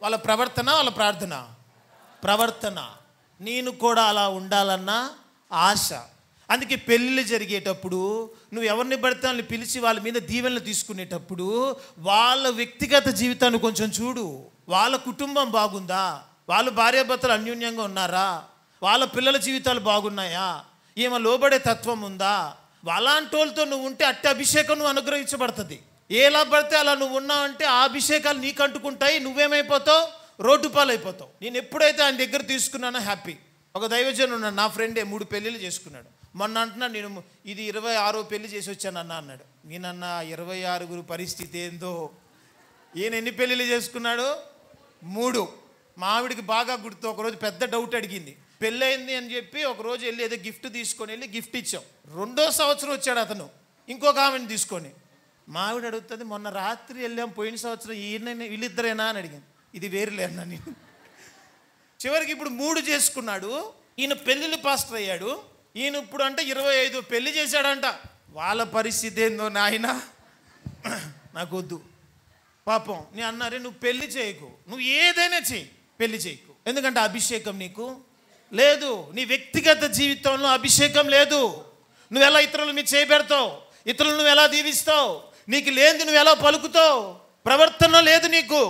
వాళ్ళ ప్రవర్తన, వాళ్ళ ప్రార్థన, ప్రవర్తన. నేను కూడా అలా ఉండాలన్న ఆశ. అందుకే పెళ్ళిళ్ళు జరిగేటప్పుడు నువ్వు ఎవరిని పడితే వాళ్ళని పిలిచి వాళ్ళ మీద దీవెనలు తీసుకునేటప్పుడు వాళ్ళ వ్యక్తిగత జీవితాన్ని కొంచెం చూడు. వాళ్ళ కుటుంబం బాగుందా, వాళ్ళ భార్యాభర్తలు అన్యోన్యంగా ఉన్నారా, వాళ్ళ పిల్లల జీవితాలు బాగున్నాయా, ఏమో లోబడే తత్వం ఉందా, అలాంటి వాళ్ళతో నువ్వు ఉంటే అట్టి అభిషేకం నువ్వు అనుగ్రహించబడుతుంది. ఎలా పడితే అలా నువ్వు ఉన్నావంటే ఆ అభిషేకాలు నీకు అంటుకుంటాయి, నువ్వేమైపోతావు, రోడ్డు పాలైపోతావు. నేను ఎప్పుడైతే ఆయన దగ్గర తీసుకున్నానో హ్యాపీ. ఒక దైవజనుడు ఉన్నాడు, నా ఫ్రెండే 3 పెళ్ళిళ్ళు చేసుకున్నాడు. మొన్న అంటున్నాడు, నేను ఇది 26వ పెళ్లి చేసి వచ్చానన్న అన్నాడు. నేనన్నా 26 పరిస్థితి ఏందో. ఈయన ఎన్ని పెళ్ళిళ్ళు చేసుకున్నాడు? 3. మా ఆవిడికి బాగా గుర్తు. ఒకరోజు పెద్ద డౌట్ అడిగింది, పెళ్ళయింది అని చెప్పి ఒకరోజు వెళ్ళి ఏదో గిఫ్ట్ తీసుకొని వెళ్ళి గిఫ్ట్ ఇచ్చాం. 2వ సంవత్సరం వచ్చాడు అతను ఇంకొక ఆమెను తీసుకొని. మా ఆవిడ అడుగుతుంది, మొన్న రాత్రి వెళ్ళాం, పోయిన సంవత్సరం వీళ్ళిద్దరేనా అని అడిగాను. ఇది వేరులేనా నేను. చివరికి ఇప్పుడు 3 చేసుకున్నాడు. ఈయన పెళ్ళిళ్ళు పాస్టర్ అయ్యాడు. ఈయన ఇప్పుడు అంటే 25 పెళ్లి చేశాడంట. వాళ్ళ పరిస్థితి ఏందో నాయన నాకు వద్దు. పాపం నేను అన్నారే, నువ్వు పెళ్లి చేయకు, నువ్వు ఏదైనా చెయ్యి, పెళ్లి చేయకు. ఎందుకంటే అభిషేకం నీకు లేదు. నీ వ్యక్తిగత జీవితంలో అభిషేకం లేదు. నువ్వు ఎలా ఇతరుల మీద చేయబెడతావు, ఇతరులను నువ్వు ఎలా దీవిస్తావు, నీకు లేనిది నువ్వు ఎలా పలుకుతావు, ప్రవర్తన లేదు నీకు.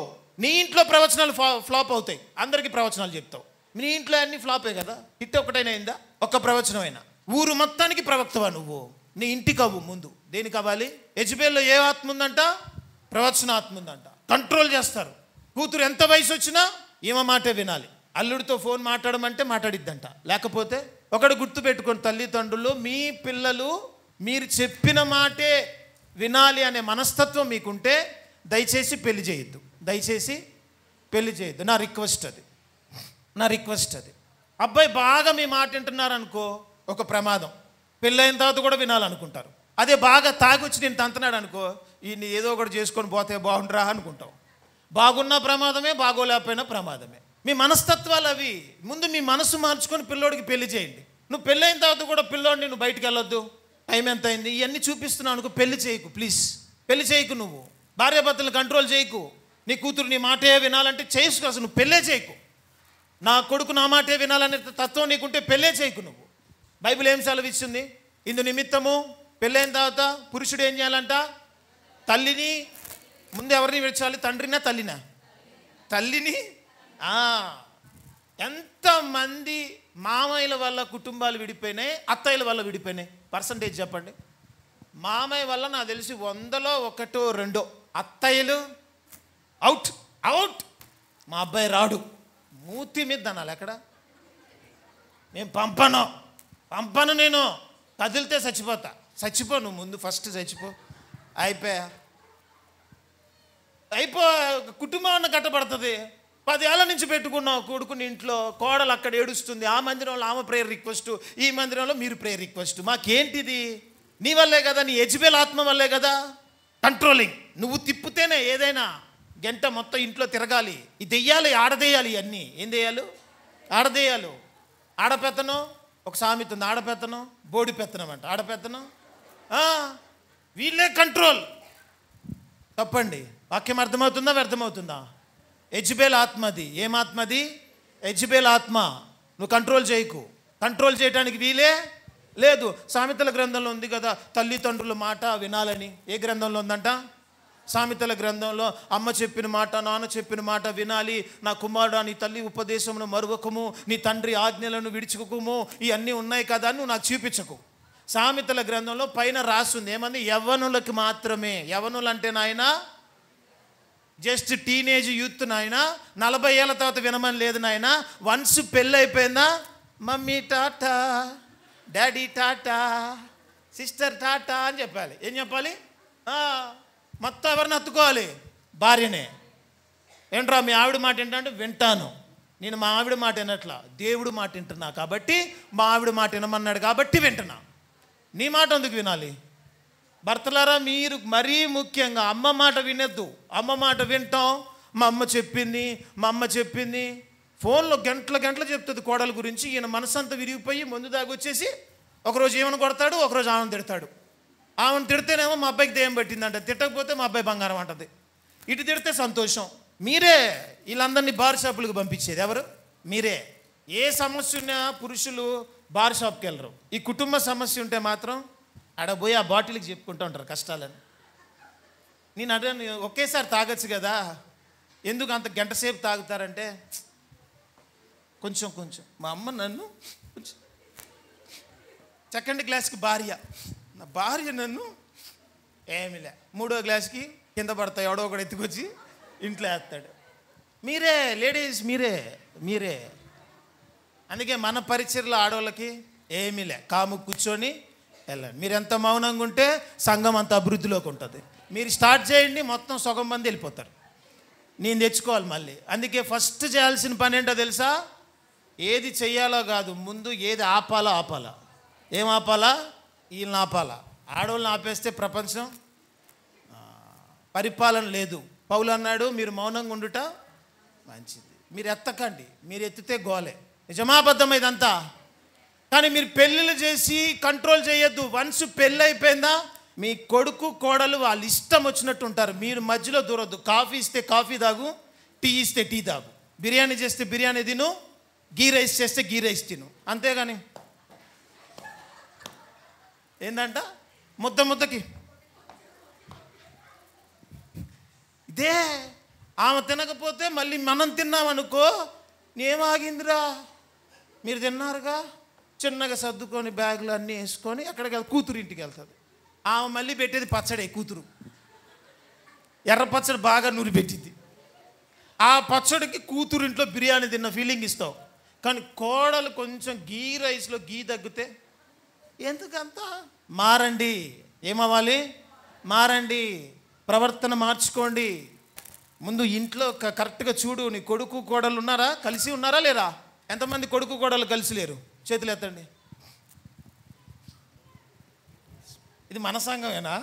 నీ ఇంట్లో ప్రవచనాలు ఫ్లాప్ అవుతాయి, అందరికీ ప్రవచనాలు చెప్తావు. నీ ఇంట్లో అన్ని ఫ్లాపే కదా. హిట్ ఒకటైనా అయిందా? ఒక్క ప్రవచనమైనా? ఊరు మొత్తానికి ప్రవక్తవా నువ్వు? నీ ఇంటికి అవ్వు ముందు. దేనికి అవ్వాలి? యెజబెల్లో ఏ ఆత్మ ఉందంట? ప్రవచన ఆత్మ ఉందంట. కంట్రోల్ చేస్తారు. కూతురు ఎంత వయసు వచ్చినా ఈమె మాటే వినాలి. అల్లుడితో ఫోన్ మాట్లాడమంటే మాట్లాడిద్దంట. లేకపోతే ఒకటి గుర్తుపెట్టుకోండి తల్లిదండ్రులు, మీ పిల్లలు మీరు చెప్పిన మాటే వినాలి అనే మనస్తత్వం మీకుంటే దయచేసి పెళ్లి చేయొద్దు, దయచేసి పెళ్లి చేయొద్దు. నా రిక్వెస్ట్ అది. అబ్బాయి బాగా మీ మాట వింటున్నారనుకో, ఒక ప్రమాదం. పెళ్ళైన తర్వాత కూడా వినాలనుకుంటారు. అదే బాగా తాగొచ్చి నేను తంతున్నాడు అనుకో, ఈయన ఏదో ఒకటి చేసుకొని పోతే బాగుండరా అనుకుంటావు. బాగున్నా ప్రమాదమే, బాగోలేకపోయినా ప్రమాదమే. మీ మనస్తత్వాలు అవి. ముందు మీ మనసు మార్చుకొని పిల్లోడికి పెళ్లి చేయండి. నువ్వు పెళ్ళైన తర్వాత కూడా పిల్లోడిని నువ్వు బయటికి వెళ్ళొద్దు, టైం ఎంత అయింది, ఇవన్నీ చూపిస్తున్నావు అనుకో, పెళ్లి చేయకు ప్లీజ్. పెళ్లి చేయకు. నువ్వు భార్యాభర్తలు కంట్రోల్ చేయకు. నీ కూతురు నీ మాటే వినాలంటే చేసుకో. అసలు నువ్వు పెళ్ళే చేయకు. నా కొడుకు నా మాటే వినాలనే తత్వం నీకుంటే పెళ్ళే చేయకు నువ్వు. బైబిల్ ఏం సెలవిస్తుంది? ఇందు నిమిత్తము పెళ్ళైన తర్వాత పురుషుడు ఏం చేయాలంట? తల్లిని ముందు ఎవరిని విడిచాలి? తండ్రినా తల్లినా? తల్లిని. ఎంతమంది మామయ్యల వల్ల కుటుంబాలు విడిపోయినాయి, అత్తయ్యల వల్ల విడిపోయినాయి? పర్సంటేజ్ చెప్పండి. మామయ్య వల్ల నాకు తెలిసి 100లో 1, 2. అత్తయ్యలు అవుట్. మా అబ్బాయి రాడు, మూతి మీద దనాలి. ఎక్కడ? నేను పంపను, నేను కదిలితే చచ్చిపోతా. చచ్చిపో, నువ్వు ముందు ఫస్ట్ చచ్చిపో. అయిపో కుటుంబం కట్టబడుతుంది. 10 ఏళ్ళ నుంచి పెట్టుకున్నావు కొడుకుని ఇంట్లో, కోడలు అక్కడ ఏడుస్తుంది, ఆ మందిరంలో ఆమె ప్రేయర్ రిక్వెస్ట్, ఈ మందిరంలో మీరు ప్రేయర్ రిక్వెస్ట్. మాకేంటిది? నీ వల్లే కదా, నీ యెజబెల్ ఆత్మ వల్లే కదా. కంట్రోలింగ్. నువ్వు తిప్పుతేనే ఏదైనా గంట మొత్తం ఇంట్లో తిరగాలి. ఈ దెయ్యాలు ఆడదేయాలి. ఇవన్నీ ఏం దెయ్యాలు? ఆడదేయాలు. ఆడపెత్తనం ఒక సామెత ఉంది, ఆడపెత్తనం బోడి పెత్తనం అంట. ఆడపెత్తనం వీళ్ళే కంట్రోల్. తప్పండి. వాక్యం అర్థమవుతుందా వ్యర్థమవుతుందా? యెజబెల్ ఆత్మది. ఏం ఆత్మది? యెజబెల్ ఆత్మ. నువ్వు కంట్రోల్ చేయకు. కంట్రోల్ చేయడానికి వీలే లేదు. సామెతల గ్రంథంలో ఉంది కదా, తల్లిదండ్రుల మాట వినాలని. ఏ గ్రంథంలో ఉందంట? సామెతల గ్రంథంలో. అమ్మ చెప్పిన మాట, నాన్న చెప్పిన మాట వినాలి. నా కుమారుడా, నీ తల్లి ఉపదేశమును మరువకము, నీ తండ్రి ఆజ్ఞలను విడిచుకోకుము. ఇవన్నీ ఉన్నాయి కదా అని నువ్వు నాకు చూపించకు. సామెతల గ్రంథంలో పైన రాస్తుంది ఏమంది? యవ్వనులకు మాత్రమే. యవ్వనులు అంటే నాయన జస్ట్ టీనేజ్ యూత్ నాయన. 40 ఏళ్ళ తర్వాత వినమని లేదు నాయన. వన్స్ పెళ్ళి అయిపోయిందా, mummy tata, daddy Tata, sister Tata అని చెప్పాలి. ఏం చెప్పాలి? మొత్తం ఎవరిని హత్తుకోవాలి? భార్యనే. ఏంట్రా మీ ఆవిడ మాట ఏంటంటే వింటాను. నేను మా ఆవిడ మాట వినట్లా, దేవుడు మాట వింటున్నా కాబట్టి, మా ఆవిడ మాట వినమన్నాడు కాబట్టి వింటున్నా. నీ మాట ఎందుకు వినాలి? భర్తలారా, మీరు మరీ ముఖ్యంగా అమ్మ మాట వినొద్దు. అమ్మ మాట వింటాం. మా అమ్మ చెప్పింది ఫోన్లో గంటలు చెప్తుంది కోడల గురించి. ఈయన మనసంతా విరిగిపోయి ముందు దాకా వచ్చేసి ఒకరోజు ఏమని కొడతాడు, ఒకరోజు ఆమెను తిడతాడు. ఆమెను తిడితేనేమో మా అబ్బాయికి దెయ్యం పట్టిందంట, తిట్టకపోతే మా అబ్బాయి బంగారం అంటది. ఇటు తిడితే సంతోషం. మీరే వీళ్ళందరినీ బార్ షాపులకు పంపించేది ఎవరు? మీరే. ఏ సమస్య ఉన్నా పురుషులు బార్ షాప్కి వెళ్ళరు. ఈ కుటుంబ సమస్య ఉంటే మాత్రం ఆడ పోయి ఆ బాటిల్కి చెప్పుకుంటూ ఉంటారు కష్టాలని. నేను అడిగాను, ఒకేసారి తాగొచ్చు కదా, ఎందుకు అంత గంట సేపు తాగుతారంటే, కొంచెం మా అమ్మ నన్ను సెకండ్ గ్లాస్కి నా భార్య నన్ను ఏమిలే, 3వ గ్లాస్కి కింద పడతాయి, ఎవడో ఒకడు ఎత్తుకొచ్చి ఇంట్లో వేస్తాడు. మీరే లేడీస్, మీరే. అందుకే మన పరిచర్లో ఆడవాళ్ళకి ఏమీలే, కాము కూర్చొని వెళ్ళండి. మీరు ఎంత మౌనంగా ఉంటే సంఘం అంత అభివృద్ధిలోకి ఉంటుంది. మీరు స్టార్ట్ చేయండి, మొత్తం సగం మంది వెళ్ళిపోతారు. నేను తెచ్చుకోవాలి మళ్ళీ. అందుకే ఫస్ట్ చేయాల్సిన పని ఏంటో తెలుసా? ఏది చెయ్యాలో కాదు, ముందు ఏది ఆపాలా. ఏం ఆపాలా? వీళ్ళని ఆపాలా. ఆడవాళ్ళని ఆపేస్తే ప్రపంచం పరిపాలన లేదు. పౌలు అన్నాడు, మీరు మౌనంగా ఉండుట మంచిది. మీరు ఎత్తకండి, మీరు ఎత్తితే గోలే. నిజమాబద్ధం ఇదంతా. కానీ మీరు పెళ్ళిళ్ళు చేసి కంట్రోల్ చేయొద్దు. వన్స్ పెళ్ళి అయిపోయిందా, మీ కొడుకు కోడలు వాళ్ళు ఇష్టం వచ్చినట్టు ఉంటారు. మీరు మధ్యలో దూరొద్దు. కాఫీ ఇస్తే కాఫీ తాగు, టీ ఇస్తే టీ తాగు, బిర్యానీ చేస్తే బిర్యానీ తిను, గీ రైస్ చేస్తే గీ రైస్ తిను. అంతేగాని ఏంటంట ముద్దకి ఇదే. ఆమె తినకపోతే మళ్ళీ మనం తిన్నామనుకో, ఏమాగిందిరా, మీరు తిన్నారుగా, చిన్నగా సర్దుకొని బ్యాగులు అన్నీ వేసుకొని అక్కడికి కూతురు ఇంటికి వెళ్తుంది. ఆమె మళ్ళీ పెట్టేది పచ్చడే. కూతురు ఎర్ర పచ్చడి బాగా నూరి పెట్టింది. ఆ పచ్చడికి కూతురు ఇంట్లో బిర్యానీ తిన్న ఫీలింగ్ ఇస్తావు. కానీ కోడలు కొంచెం గీ రైస్లో గీ తగ్గితే ఎందుకంతా? మారండి. ఏమవ్వాలి? మారండి, ప్రవర్తన మార్చుకోండి. ముందు ఇంట్లో కరెక్ట్గా చూడు. నీ కొడుకు కోడలు ఉన్నారా? కలిసి ఉన్నారా లేరా? ఎంతమంది కొడుకు కోడలు కలిసి లేరు? చేతులు ఎత్తండి. ఇది మన సంఘమేనా?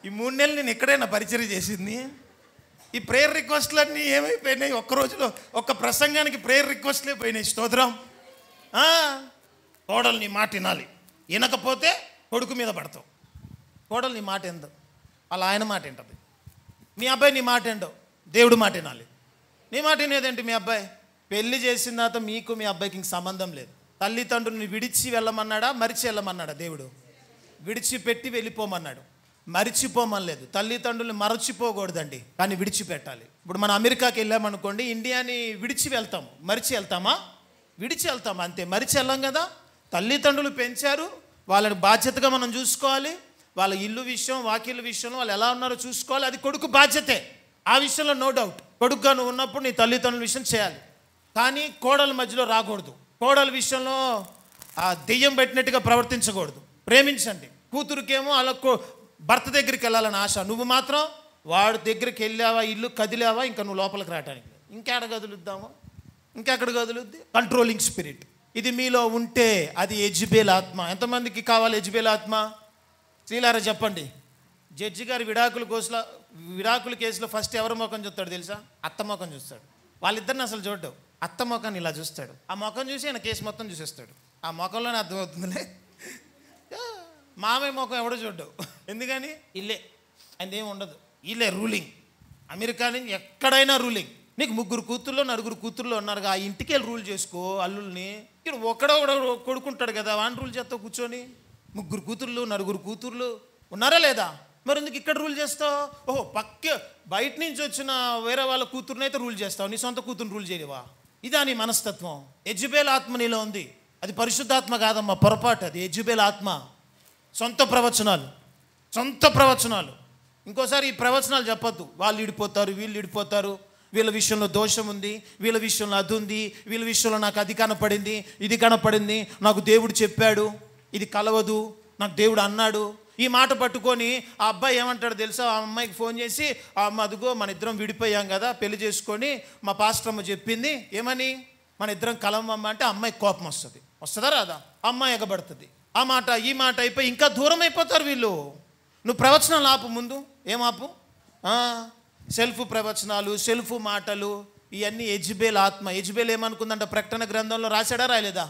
ఈ 3 నెలలు నేను ఎక్కడైనా పరిచయం చేసింది. ఈ ప్రేయర్ రిక్వెస్ట్లన్నీ ఏమైపోయినాయి? ఒక్క రోజులో ఒక్క ప్రసంగానికి ప్రేయర్ రిక్వెస్ట్లే పోయినాయి. స్తోత్రం. కోడలు నీ మాట వినాలి, వినకపోతే కొడుకు మీద పడతావు. కోడలు నీ మాట ఏందో, వాళ్ళ ఆయన మాట ఏంటది. మీ అబ్బాయి నీ మాట ఏంటో, దేవుడు మాట వినాలి. నీ మాట వినేదేంటి? మీ అబ్బాయి పెళ్లి చేసిన తర్వాత మీకు మీ అబ్బాయికి ఇంక సంబంధం లేదు. తల్లిదండ్రులని విడిచి వెళ్ళమన్నాడా, మరిచి వెళ్ళమన్నాడా? దేవుడు విడిచిపెట్టి వెళ్ళిపోమన్నాడు, మరిచిపోమనలేదు. తల్లిదండ్రుల్ని మరచిపోకూడదండి, కానీ విడిచిపెట్టాలి. ఇప్పుడు మనం అమెరికాకి వెళ్ళామనుకోండి, ఇండియాని విడిచి వెళ్తాము, మరిచి వెళ్తామా? విడిచి వెళ్తాము, అంతే. మరిచి వెళ్ళాం కదా. తల్లిదండ్రులు పెంచారు, వాళ్ళని బాధ్యతగా మనం చూసుకోవాలి. వాళ్ళ ఇల్లు విషయం, వాకిళ్ళ విషయంలో వాళ్ళు ఎలా ఉన్నారో చూసుకోవాలి. అది కొడుకు బాధ్యతే, ఆ విషయంలో నో డౌట్. కొడుకుగా నువ్వు ఉన్నప్పుడు నీ తల్లిదండ్రుల విషయం చేయాలి. కానీ కోడల మధ్యలో రాకూడదు. కోడల విషయంలో ఆ దెయ్యం పెట్టినట్టుగా ప్రవర్తించకూడదు. ప్రేమించండి. కూతురికేమో అలా భర్త దగ్గరికి వెళ్ళాలని ఆశ. నువ్వు మాత్రం వాడి దగ్గరికి వెళ్ళావా, ఇల్లు కదిలావా, ఇంకా నువ్వు లోపలికి రావడానికి ఇంకెక్కడ కదులుద్దామో, ఇంకెక్కడ కదులుద్ది? Controlling spirit. ఇది మీలో ఉంటే అది యెజబెల్ ఆత్మ. ఎంతమందికి కావాలి యెజబెల్ ఆత్మ? శ్రీలారా చెప్పండి. జడ్జి గారు విడాకుల కేసులో ఫస్ట్ ఎవరి ముఖం చూస్తాడు తెలుసా? అత్త ముఖం చూస్తాడు. వాళ్ళిద్దరిని అసలు చూడ్డావు. అత్త ముఖాన్ని ఇలా చూస్తాడు. ఆ ముఖం చూసి ఆయన కేసు మొత్తం చూసేస్తాడు. ఆ ముఖంలోనే అర్థమవుతుందిలే. మామయ్య ముఖం ఎవడో చూడ్డావు. ఎందుకని? ఇల్లే ఆయనదేం ఉండదు. ఇల్లే రూలింగ్. అమెరికా నుంచి ఎక్కడైనా రూలింగ్. నీకు 3 కూతుర్లో 4 కూతుర్లో ఉన్నారు. ఆ ఇంటికి వెళ్ళి రూల్ చేసుకో అల్లుల్ని. ఇక్కడ ఒకడో కొడుకుంటాడు కదా, వాడిని రూల్ చేస్తావు కూర్చొని. 3 కూతుర్లు 4 కూతుర్లు ఉన్నారా లేదా? మరి ఎందుకు ఇక్కడ రూల్ చేస్తావు? ఓహో, బయట నుంచి వచ్చిన వేరే వాళ్ళ కూతుర్ని అయితే రూల్ చేస్తావు, నీ సొంత కూతుర్ని రూల్ చేయలేవా? ఇదా నీ మనస్తత్వం? యెజబెల్ ఆత్మ నీలో ఉంది. అది పరిశుద్ధాత్మ కాదమ్మా, పొరపాటు. అది యెజబెల్ ఆత్మ. సొంత ప్రవచనాలు. ఇంకోసారి ఈ ప్రవచనాలు చెప్పొద్దు. వాళ్ళు విడిపోతారు, వీళ్ళు విడిపోతారు, వీళ్ళ విషయంలో దోషం ఉంది, వీళ్ళ విషయంలో అది ఉంది, వీళ్ళ విషయంలో నాకు అది కనపడింది, ఇది కనపడింది, నాకు దేవుడు చెప్పాడు, ఇది కలవదు, నాకు దేవుడు అన్నాడు. ఈ మాట పట్టుకొని ఆ అబ్బాయి ఏమంటాడు తెలుసా? ఆ అమ్మాయికి ఫోన్ చేసి, అదిగో మన ఇద్దరం విడిపోయాం కదా, పెళ్లి చేసుకొని మా పాస్టర్ అమ్మ చెప్పింది ఏమని, మన ఇద్దరం కలవమ్మ అంటే అమ్మాయికి కోపం వస్తుందా రాదా? అమ్మాయి ఎగబడుతుంది. ఆ మాట ఈ మాట అయిపోయి ఇంకా దూరం అయిపోతారు వీళ్ళు. నువ్వు ప్రవచనాలు ఆపు. ముందు ఏమాపు? సెల్ఫ్ ప్రవచనాలు, సెల్ఫ్ మాటలు, ఇవన్నీ యెజబెల్ ఆత్మ. యెజబెల్ ఏమనుకుందంట? ప్రకటన గ్రంథంలో రాశాడా రాయలేదా?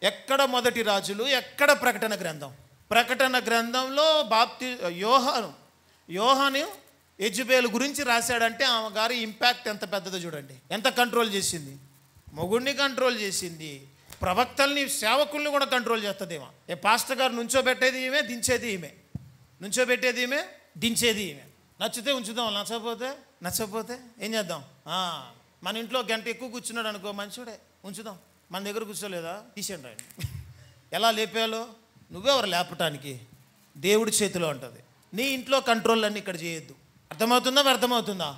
ఎక్కడ మొదటి రాజులు, ఎక్కడ ప్రకటన గ్రంథం? ప్రకటన గ్రంథంలో యోహాను యెజబెల్ గురించి రాశాడంటే ఆమె గారి ఇంపాక్ట్ ఎంత పెద్దదో చూడండి. ఎంత కంట్రోల్ చేసింది? మొగుడిని కంట్రోల్ చేసింది, ప్రవక్తల్ని, సేవకుల్ని కూడా కంట్రోల్ చేస్తుందేమో. పాస్టర్ గారు నుంచోబెట్టేది ఈమె, దించేది ఈమె. నుంచోబెట్టేది ఈమె, దించేది ఈమె. నచ్చితే ఉంచుదాం, నచ్చకపోతే ఏం చేద్దాం? మన ఇంట్లో గంట ఎక్కువ కూర్చున్నాడు అనుకో, మంచివాడే, ఉంచుదాం. మన దగ్గర కూర్చోలేదా, తీసేయండి ఆయన. ఎలా లేపాలో నువ్వెవరు లేపటానికి? దేవుడి చేతిలో ఉంటుంది. నీ ఇంట్లో కంట్రోల్ అన్నీ ఇక్కడ చేయొద్దు. అర్థమవుతుందా?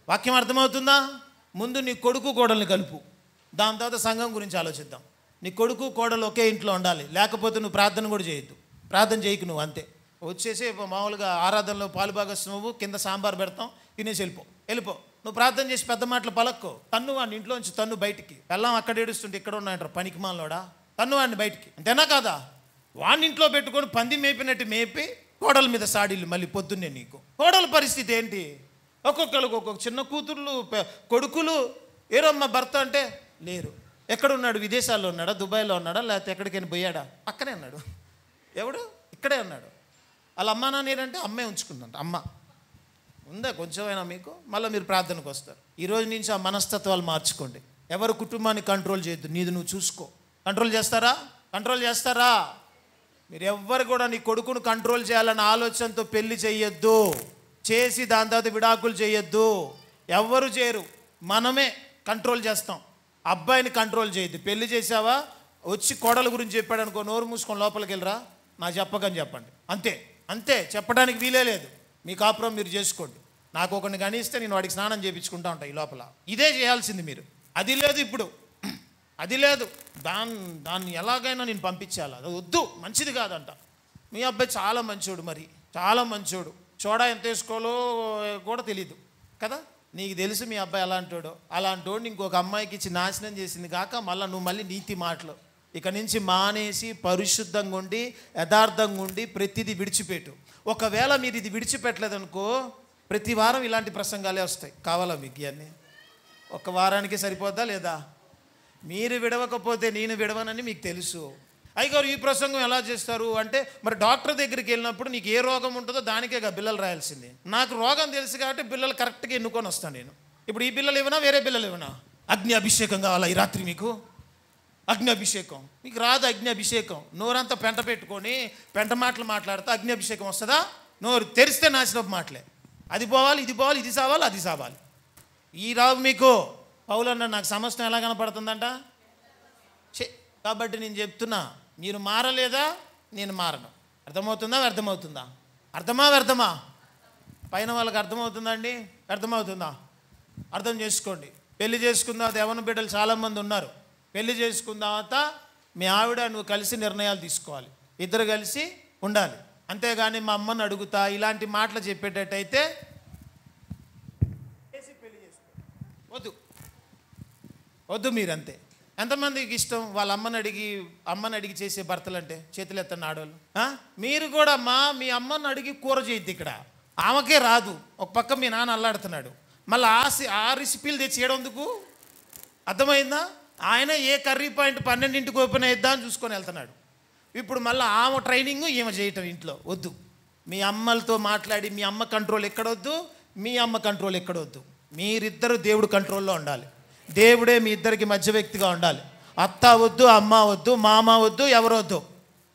వాక్యం అర్థమవుతుందా? ముందు నీ కొడుకు కోడల్ని కలుపు, దాని తర్వాత సంఘం గురించి ఆలోచిద్దాం. నీ కొడుకు కోడలు ఒకే ఇంట్లో ఉండాలి, లేకపోతే నువ్వు ప్రార్థన కూడా చేయొద్దు. ప్రార్థన చేయకు నువ్వు, అంతే. వచ్చేసి మామూలుగా ఆరాధనలో పాలు భాగస్వాము, కింద సాంబార్ పెడతాం, తినేసి వెళ్ళిపో. నువ్వు ప్రార్థన చేసి పెద్ద మాటలు పలక్కో. తన్ను వాడిని ఇంట్లోంచి, తన్ను బయటికి. వెళ్ళాం అక్కడ ఏడుస్తుంటే ఇక్కడ ఉన్నాయంటారు పనికి మాలోడా, తన్ను వాడిని బయటికి. అంతేనా కాదా? వాడిని ఇంట్లో పెట్టుకొని పంది మేపినట్టు మేపి కోడల మీద సాడీలు మళ్ళీ పొద్దున్నే. నీకు కోడల పరిస్థితి ఏంటి? ఒక్కొక్కరికి ఒక్కొక్క చిన్న కూతుర్లు, కొడుకులు. ఏరమ్మా భర్త అంటే లేరు. ఎక్కడున్నాడు? విదేశాల్లో ఉన్నాడా, దుబాయ్లో ఉన్నాడా, లేకపోతే ఎక్కడికైనా పోయాడా? పక్కనే ఉన్నాడు. ఎవడు? ఇక్కడే ఉన్నాడు. వాళ్ళ అమ్మ నాన్నేరంటే అమ్మే ఉంచుకుందంట. అమ్మ ఉందా కొంచెమైనా మీకు? మళ్ళీ మీరు ప్రార్థనకు వస్తారు. ఈరోజు నుంచి ఆ మనస్తత్వాలు మార్చుకోండి. ఎవరు కుటుంబాన్ని కంట్రోల్ చేయొద్దు, నీది నువ్వు చూసుకో. కంట్రోల్ చేస్తారా? మీరు ఎవ్వరు కూడా నీ కొడుకును కంట్రోల్ చేయాలన్న ఆలోచనతో పెళ్లి చేయొద్దు. చేసి దాని తర్వాత విడాకులు చేయొద్దు. ఎవ్వరు చేయరు, మనమే కంట్రోల్ చేస్తాం. అబ్బాయిని కంట్రోల్ చేయొద్దు. పెళ్లి చేసావా, వచ్చి కోడల గురించి చెప్పాడు అనుకో, నోరు మూసుకొని లోపలికి వెళ్ళరా, నాకు చెప్పకని చెప్పండి. అంతే, చెప్పడానికి వీలే లేదు. మీ కాపురం మీరు చేసుకోండి. నాకు ఒకరిని కనిస్తే నేను వాడికి స్నానం చేయించుకుంటా ఉంటాను ఈ లోపల. ఇదే చేయాల్సింది మీరు. అది లేదు ఇప్పుడు, అది లేదు. దాన్ని ఎలాగైనా నేను పంపించాలి, అది వద్దు, మంచిది కాదంట. మీ అబ్బాయి చాలా మంచోడు, మరి చాలా మంచోడు. చోడా ఎంత వేసుకోవాలో కూడా తెలీదు కదా. నీకు తెలుసు మీ అబ్బాయి అలాంటోడు ఇంకొక అమ్మాయికి ఇచ్చి నాశనం చేసింది కాక మళ్ళీ నీతి మాటలు. ఇక నుంచి మానేసి పరిశుద్ధంగా ఉండి, యథార్థంగా ఉండి ప్రతిదీ విడిచిపెట్టు. ఒకవేళ మీరు ఇది విడిచిపెట్టలేదనుకో, ప్రతి వారం ఇలాంటి ప్రసంగాలే వస్తాయి. కావాలా మీకు ఇవన్నీ? ఒక వారానికి సరిపోద్దా లేదా? మీరు విడవకపోతే నేను విడవనని మీకు తెలుసు. అయ్యగారు ఈ ప్రసంగం ఎలా చేస్తారు అంటే, మరి డాక్టర్ దగ్గరికి వెళ్ళినప్పుడు నీకు ఏ రోగం ఉంటుందో దానికే బిల్లలు రాయాల్సింది. నాకు రోగం తెలుసు కాబట్టి బిల్లలు కరెక్ట్గా ఎన్నుకొని వస్తాను నేను. ఇప్పుడు ఈ బిల్లలు ఇవ్వనా, వేరే బిల్లలు ఇవ్వనా? అగ్ని అభిషేకం కావాలా ఈ రాత్రి మీకు? అగ్ని అభిషేకం మీకు రాదు. అగ్ని అభిషేకం నోరంతా పెంట పెట్టుకొని పెంట మాటలు మాట్లాడితే అగ్ని అభిషేకం వస్తుందా? నోరు తెరిస్తే నాశనపు మాటలే. అది పోవాలి, ఇది పోవాలి, ఇది సావాలి, అది సావాలి. ఈ రావు మీకు. పౌలన్న నాకు సమస్య ఎలా కనపడుతుందంట. కాబట్టి నేను చెప్తున్నా, మీరు మారలేదా, నేను మారను. అర్థమవుతుందా? వ్యర్థమా? పైన వాళ్ళకి అర్థమవుతుందా అండి? అర్థమవుతుందా? అర్థం చేసుకోండి. పెళ్లి చేసుకున్న తర్వాత యవ్వన బిడ్డలు చాలామంది ఉన్నారు. పెళ్లి చేసుకున్న తర్వాత మీ ఆవిడ నువ్వు కలిసి నిర్ణయాలు తీసుకోవాలి. ఇద్దరు కలిసి ఉండాలి. అంతేగాని మా అమ్మని అడుగుతా ఇలాంటి మాటలు చెప్పేటట్టయితే పెళ్లి చేసుకో, వద్దు వద్దు. మీరంతే. ఎంతమందికి ఇష్టం వాళ్ళ అమ్మని అడిగి చేసే భర్తలు అంటే? చేతులు ఎత్తండి ఆడవాళ్ళు. మీరు కూడా మీ అమ్మని అడిగి కూర చేయొద్దు. ఇక్కడ ఆమెకే రాదు, ఒక పక్క మీ నాన్న అల్లాడుతున్నాడు, మళ్ళీ ఆ రెసిపీలు తెచ్చి చేయడందుకు. అర్థమైందా? ఆయన ఏ కర్రీ పాయింట్ 12ంటికి ఓపెన్ అయిద్దా అని చూసుకొని వెళ్తున్నాడు. ఇప్పుడు మళ్ళీ ఆమె ట్రైనింగ్ ఈమె చేయటం ఇంట్లో. వద్దు. మీ అమ్మలతో మాట్లాడి మీ అమ్మ కంట్రోల్ ఎక్కడొద్దు, మీ అమ్మ కంట్రోల్ ఎక్కడొద్దు. మీరిద్దరు దేవుడు కంట్రోల్లో ఉండాలి. దేవుడే మీ ఇద్దరికి మధ్య వ్యక్తిగా ఉండాలి. అత్త వద్దు, అమ్మ వద్దు, మామ వద్దు, ఎవరొద్దు.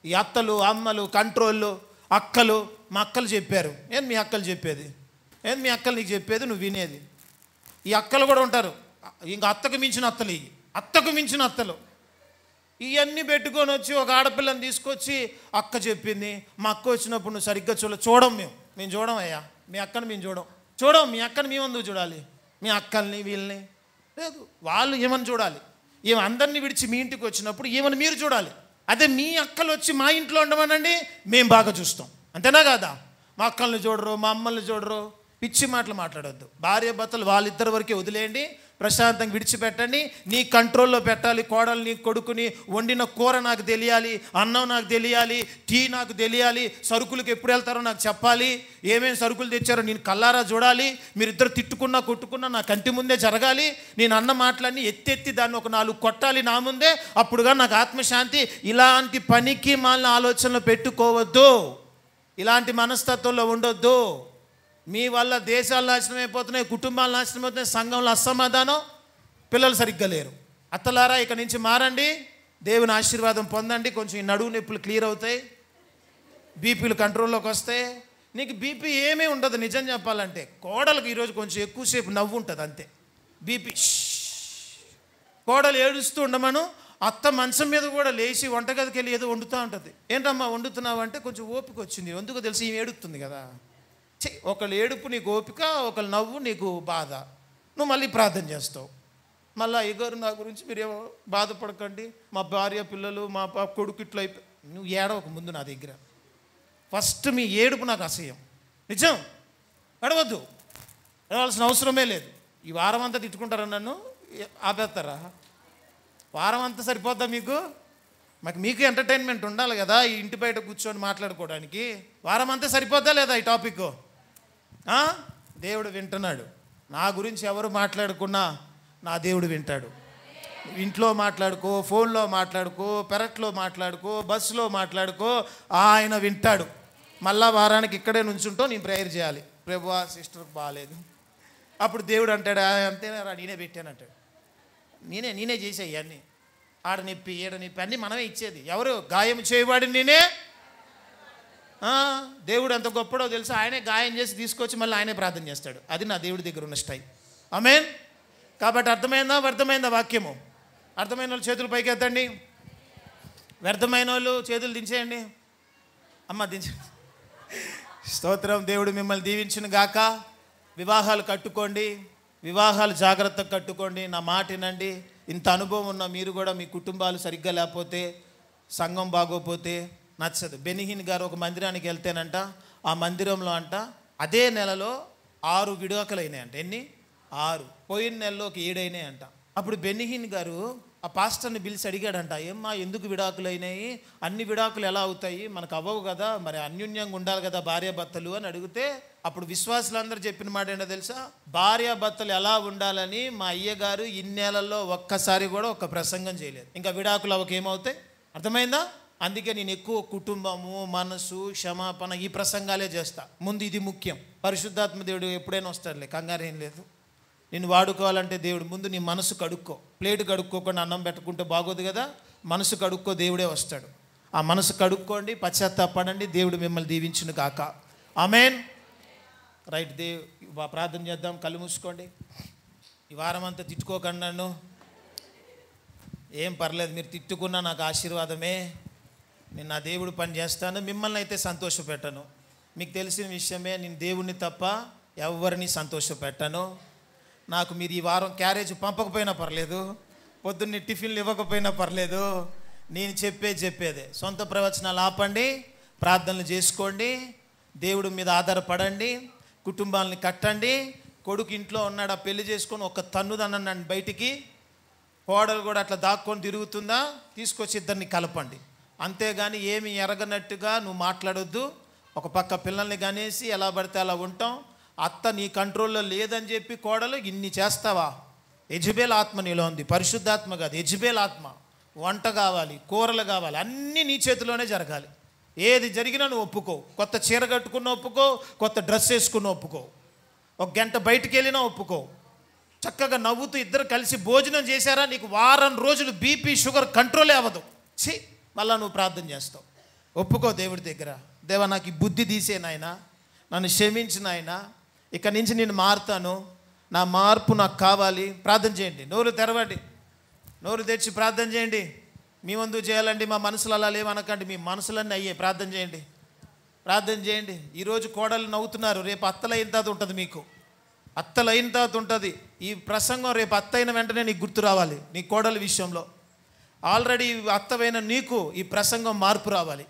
ఈ అత్తలు అమ్మలు కంట్రోళ్ళు. అక్కలు, మా అక్కలు చెప్పారు. ఏంది మీ అక్కలు చెప్పేది? ఏంది మీ అక్కలు నీకు చెప్పేది నువ్వు వినేది? ఈ అక్కలు కూడా ఉంటారు. ఇంకా అత్తకు మించిన అత్తలు, అత్తకు మించిన అత్తలు. ఇవన్నీ పెట్టుకొని వచ్చి ఒక ఆడపిల్లని తీసుకొచ్చి అక్క చెప్పింది, మా అక్క వచ్చినప్పుడు నువ్వు సరిగ్గా చూడం. మేము చూడం అయ్యా. మీ అక్కని మేము చూడం. మీ అక్కని మేము ఎందుకు చూడాలి? మీ అక్కల్ని వీళ్ళని లేదు, వాళ్ళు ఏమని చూడాలి. ఏమి అందరినీ విడిచి మీ ఇంటికి వచ్చినప్పుడు ఏమని మీరు చూడాలి. అదే మీ అక్కలు వచ్చి మా ఇంట్లో ఉండమనండి, మేము బాగా చూస్తాం. అంతేనా కాదా? మా అక్కల్ని చూడరు, మా అమ్మల్ని చూడరు. పిచ్చి మాటలు మాట్లాడొద్దు. భార్య భర్తలు వాళ్ళిద్దరి వరకే వదిలేయండి, ప్రశాంతంగా విడిచిపెట్టండి. నీ కంట్రోల్లో పెట్టాలి. కోడల్ని కొడుకుని వండిన కూర నాకు తెలియాలి, అన్నం నాకు తెలియాలి, టీ నాకు తెలియాలి, సరుకులకు ఎప్పుడు వెళ్తారో నాకు చెప్పాలి, ఏమేమి సరుకులు తెచ్చారో నేను కల్లారా చూడాలి. మీరిద్దరు తిట్టుకున్నా కొట్టుకున్నా నా కంటి ముందే జరగాలి. నేను అన్న మాటలన్నీ ఎత్తి దాన్ని ఒక 4 కొట్టాలి నా ముందే, అప్పుడుగా నాకు ఆత్మశాంతి. ఇలాంటి పనికి మాలిన ఆలోచనలు పెట్టుకోవద్దు. ఇలాంటి మనస్తత్వంలో ఉండొద్దు. మీ వల్ల దేశాలు నాశనం అయిపోతున్నాయి, కుటుంబాలు నాశనం అవుతున్నాయి, సంఘంలో అసమాధానం, పిల్లలు సరిగ్గా లేరు. అత్తలారా ఇక నుంచి మారండి, దేవుని ఆశీర్వాదం పొందండి. కొంచెం ఈ నడువు నొప్పులు క్లియర్ అవుతాయి, బీపీలు కంట్రోల్లోకి వస్తాయి. నీకు బీపీ ఏమీ ఉండదు. నిజం చెప్పాలంటే కోడలకు ఈరోజు కొంచెం ఎక్కువసేపు నవ్వు ఉంటుంది అంతే. బీపీ కోడలు ఏడుస్తూ ఉండమను. అత్త మంచం మీద కూడా లేచి వంటగదికి వెళ్ళి ఏదో వండుతూ ఉంటుంది. ఏంటమ్మా వండుతున్నావు అంటే కొంచెం ఓపిక వచ్చింది. ఎందుకు తెలిసి ఈమె ఏడుస్తుంది కదా. ఒకళ్ళు ఏడుపు నీకు ఓపిక, ఒకళ్ళు నవ్వు నీకు బాధ. నువ్వు మళ్ళీ ప్రార్థన చేస్తావు. మళ్ళీ అయ్యగారు నా గురించి మీరేమో బాధపడకండి, మా భార్య పిల్లలు మా కొడుకు ఇట్లా అయిపోయి. నువ్వు ఏడవక ముందు నా దగ్గర ఫస్ట్ మీ ఏడుపు నాకు అసహ్యం. నిజం, ఏడవద్దు. ఏడవలసిన అవసరమే లేదు. ఈ వారం అంతా తిట్టుకుంటారా నన్ను? ఆపేస్తారా? వారం అంతా సరిపోద్దా మీకు? మీకు ఎంటర్టైన్మెంట్ ఉండాలి కదా, ఈ ఇంటి బయట కూర్చొని మాట్లాడుకోవడానికి. వారం అంతా సరిపోద్దా లేదా ఈ టాపిక్? దేవుడు వింటున్నాడు. నా గురించి ఎవరు మాట్లాడుకున్నా నా దేవుడు వింటాడు. ఇంట్లో మాట్లాడుకో, ఫోన్లో మాట్లాడుకో, పెరట్లో మాట్లాడుకో, బస్సులో మాట్లాడుకో, ఆయన వింటాడు. మళ్ళా వారానికి ఇక్కడే నుంచుంటూ నేను ప్రేయర్ చేయాలి. ప్రభువా సిస్టర్కి బాగాలేదు. అప్పుడు దేవుడు అంటాడు, అంతేనా నేనే పెట్టానంటాడు. నేనే చేసాయి అన్నీ. ఆడ నొప్పి ఏడ నొప్పి అన్నీ మనమే ఇచ్చేది. ఎవరు? గాయం చేయబడి నేనే. దేవుడు ఎంత గొప్పడో తెలుసు. ఆయనే గాయం చేసి తీసుకొచ్చి మళ్ళీ ఆయనే ప్రార్థన చేస్తాడు. అది నా దేవుడి దగ్గర ఉన్న స్టైల్. ఆమేన్. కాబట్టి వ్యర్థమైందా వాక్యము? అర్థమైన వాళ్ళు చేతులు పైకి ఎత్తండి. వ్యర్థమైన వాళ్ళు చేతులు దించేయండి. అమ్మ దించండి. స్తోత్రం. దేవుడు మిమ్మల్ని దీవించును గాక. వివాహాలు కట్టుకోండి, వివాహాలు జాగ్రత్తగా కట్టుకోండి. నా మాట వినండి. ఇంత అనుభవం ఉన్న మీరు కూడా మీ కుటుంబాలు సరిగ్గా లేకపోతే, సంఘం బాగోపోతే నచ్చదు. బెనిహిన్ గారు ఒక మందిరానికి వెళ్తేనంట, ఆ మందిరంలో అంట అదే నెలలో 6 విడాకులు అయినాయంట. ఎన్ని? 6. పోయిన నెలలో ఒక 7 అయినాయి అంట. అప్పుడు బెనిహిన్ గారు ఆ పాస్టర్ని పిలిచి అడిగాడంట, ఏమ్మా ఎందుకు విడాకులు అయినాయి? అన్ని విడాకులు ఎలా అవుతాయి? మనకు అవ్వవు కదా, మరి అన్యోన్యంగా ఉండాలి కదా భార్యాభర్తలు అని అడిగితే, అప్పుడు విశ్వాసులందరూ చెప్పిన మాట ఏంటో తెలుసా? భార్యాభర్తలు ఎలా ఉండాలని మా అయ్యగారు ఇన్నేళ్లలో ఒక్కసారి కూడా ఒక ప్రసంగం చేయలేదు. ఇంకా విడాకులు అవకి ఏమవుతాయి? అర్థమైందా? అందుకే నేను ఎక్కువ కుటుంబము, మనసు, క్షమాపణ ఈ ప్రసంగాలే చేస్తా. ముందు ఇది ముఖ్యం. పరిశుద్ధాత్మ దేవుడు ఎప్పుడైనా వస్తాడులే, కంగారేం లేదు. నేను వాడుకోవాలంటే దేవుడు ముందు నీ మనసు కడుక్కో. ప్లేట్ కడుక్కోకుండా అన్నం పెట్టుకుంటే బాగోదు కదా. మనసు కడుక్కో, దేవుడే వస్తాడు. ఆ మనసు కడుక్కోండి, పశ్చాత్తాపడండి. దేవుడు మిమ్మల్ని దీవించును గాక. ఆమేన్. రైట్. ప్రార్థన చేద్దాం. కళ్ళు మూసుకోండి. ఈ వారం అంతా తిట్టుకోకండి నన్ను. ఏం పర్లేదు, మీరు తిట్టుకున్నా నాకు ఆశీర్వాదమే. నేను నా దేవుడు పని చేస్తాను, మిమ్మల్ని అయితే సంతోషపెట్టను. మీకు తెలిసిన విషయమే, నేను దేవుణ్ణి తప్ప ఎవరిని సంతోషపెట్టను. నాకు మీరు ఈ వారం క్యారేజ్ పంపకపోయినా పర్లేదు, పొద్దున్నే టిఫిన్లు ఇవ్వకపోయినా పర్లేదు, నేను చెప్పేదే. సొంత ప్రవచనాలు ఆపండి, ప్రార్థనలు చేసుకోండి, దేవుడి మీద ఆధారపడండి, కుటుంబాలని కట్టండి. కొడుకు ఇంట్లో ఉన్నాడు, పెళ్లి చేసుకొని ఒక తన్నుదన్నాను బయటికి, కోడలు కూడా అట్లా దాక్కొని తిరుగుతుందా, తీసుకొచ్చి ఇద్దరిని కలపండి. అంతేగాని ఏమి ఎరగనట్టుగా నువ్వు మాట్లాడొద్దు. ఒక పక్క పిల్లల్ని కనేసి ఎలా పడితే అలా ఉంటాం. అత్త నీ కంట్రోల్లో లేదని చెప్పి కోడలు ఇన్ని చేస్తావా? యెజబెల్ ఆత్మ నీలో ఉంది, పరిశుద్ధాత్మ కాదు, యెజబెల్ ఆత్మ. వంట కావాలి, కూరలు కావాలి, అన్నీ నీ చేతిలోనే జరగాలి. ఏది జరిగినా నువ్వు ఒప్పుకో. కొత్త చీర కట్టుకున్న ఒప్పుకో, కొత్త డ్రెస్ వేసుకున్న ఒప్పుకో, ఒక గంట బయటికి వెళ్ళినా ఒప్పుకో. చక్కగా నవ్వుతూ ఇద్దరు కలిసి భోజనం చేశారా, నీకు వారం రోజులు బీపీ షుగర్ కంట్రోలే అవ్వదు. మళ్ళా నువ్వు ప్రార్థన చేస్తావు. ఒప్పుకో దేవుడి దగ్గర, దేవా నాకు ఈ బుద్ధి తీసే నాయనా, నన్ను క్షమించిన ఆయన, ఇక నుంచి నేను మారుతాను, నా మార్పు నాకు కావాలి. ప్రార్థన చేయండి, నోరు తెరవండి, నోరు తెచ్చి ప్రార్థన చేయండి. మీ ముందు చేయాలండి, మా మనసులు అలా లేవనకండి, మీ మనసులన్నీ అయ్యే. ప్రార్థన చేయండి, ప్రార్థన చేయండి. ఈరోజు కోడలు నవ్వుతున్నారు, రేపు అత్తలైన తర్వాత ఉంటుంది మీకు, అత్తలైన తర్వాత ఉంటుంది ఈ ప్రసంగం. రేపు అత్తైన వెంటనే నీకు గుర్తు రావాలి. నీ కోడల విషయంలో ఆల్రెడీ అత్తవైన నీకు ఈ ప్రసంగం మార్పు రావాలి.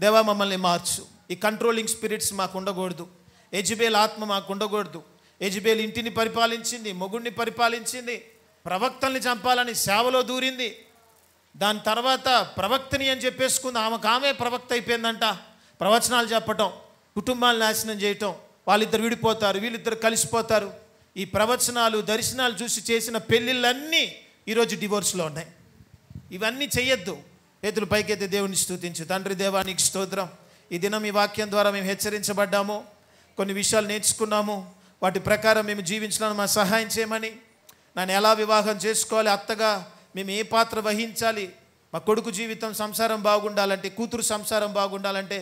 దేవా మమ్మల్ని మార్చు, ఈ కంట్రోలింగ్ స్పిరిట్స్ మాకు ఉండకూడదు, యెజబెల్ ఆత్మ మాకు ఉండకూడదు. యెజబెల్ ఇంటిని పరిపాలించింది, మొగుడిని పరిపాలించింది, ప్రవక్తల్ని చంపాలని సేవలో దూరింది. దాని తర్వాత ప్రవక్తని అని చెప్పేసుకుంది, ఆమె ప్రవక్త అయిపోయిందంట. ప్రవచనాలు చెప్పటం, కుటుంబాలు నాశనం చేయటం, వాళ్ళిద్దరు విడిపోతారు, వీళ్ళిద్దరు కలిసిపోతారు. ఈ ప్రవచనాలు దర్శనాలు చూసి చేసిన పెళ్ళిళ్ళన్నీ ఈరోజు డివోర్స్లో ఉన్నాయి. ఇవన్నీ చెయ్యొద్దు. చేతులు పైకెత్తి దేవుని స్తుతించు. తండ్రి దేవా నీకు స్తోత్రం. ఈ దినం ఈ వాక్యం ద్వారా మేము హెచ్చరించబడ్డాము, కొన్ని విషయాలు నేర్చుకున్నాము, వాటి ప్రకారం మేము జీవించడానికి మా సహాయం చేయమని. నన్ను ఎలా వివాహం చేసుకోవాలి, అత్తగా మేము ఏ పాత్ర వహించాలి, మా కొడుకు జీవితం సంసారం బాగుండాలంటే, కూతురు సంసారం బాగుండాలంటే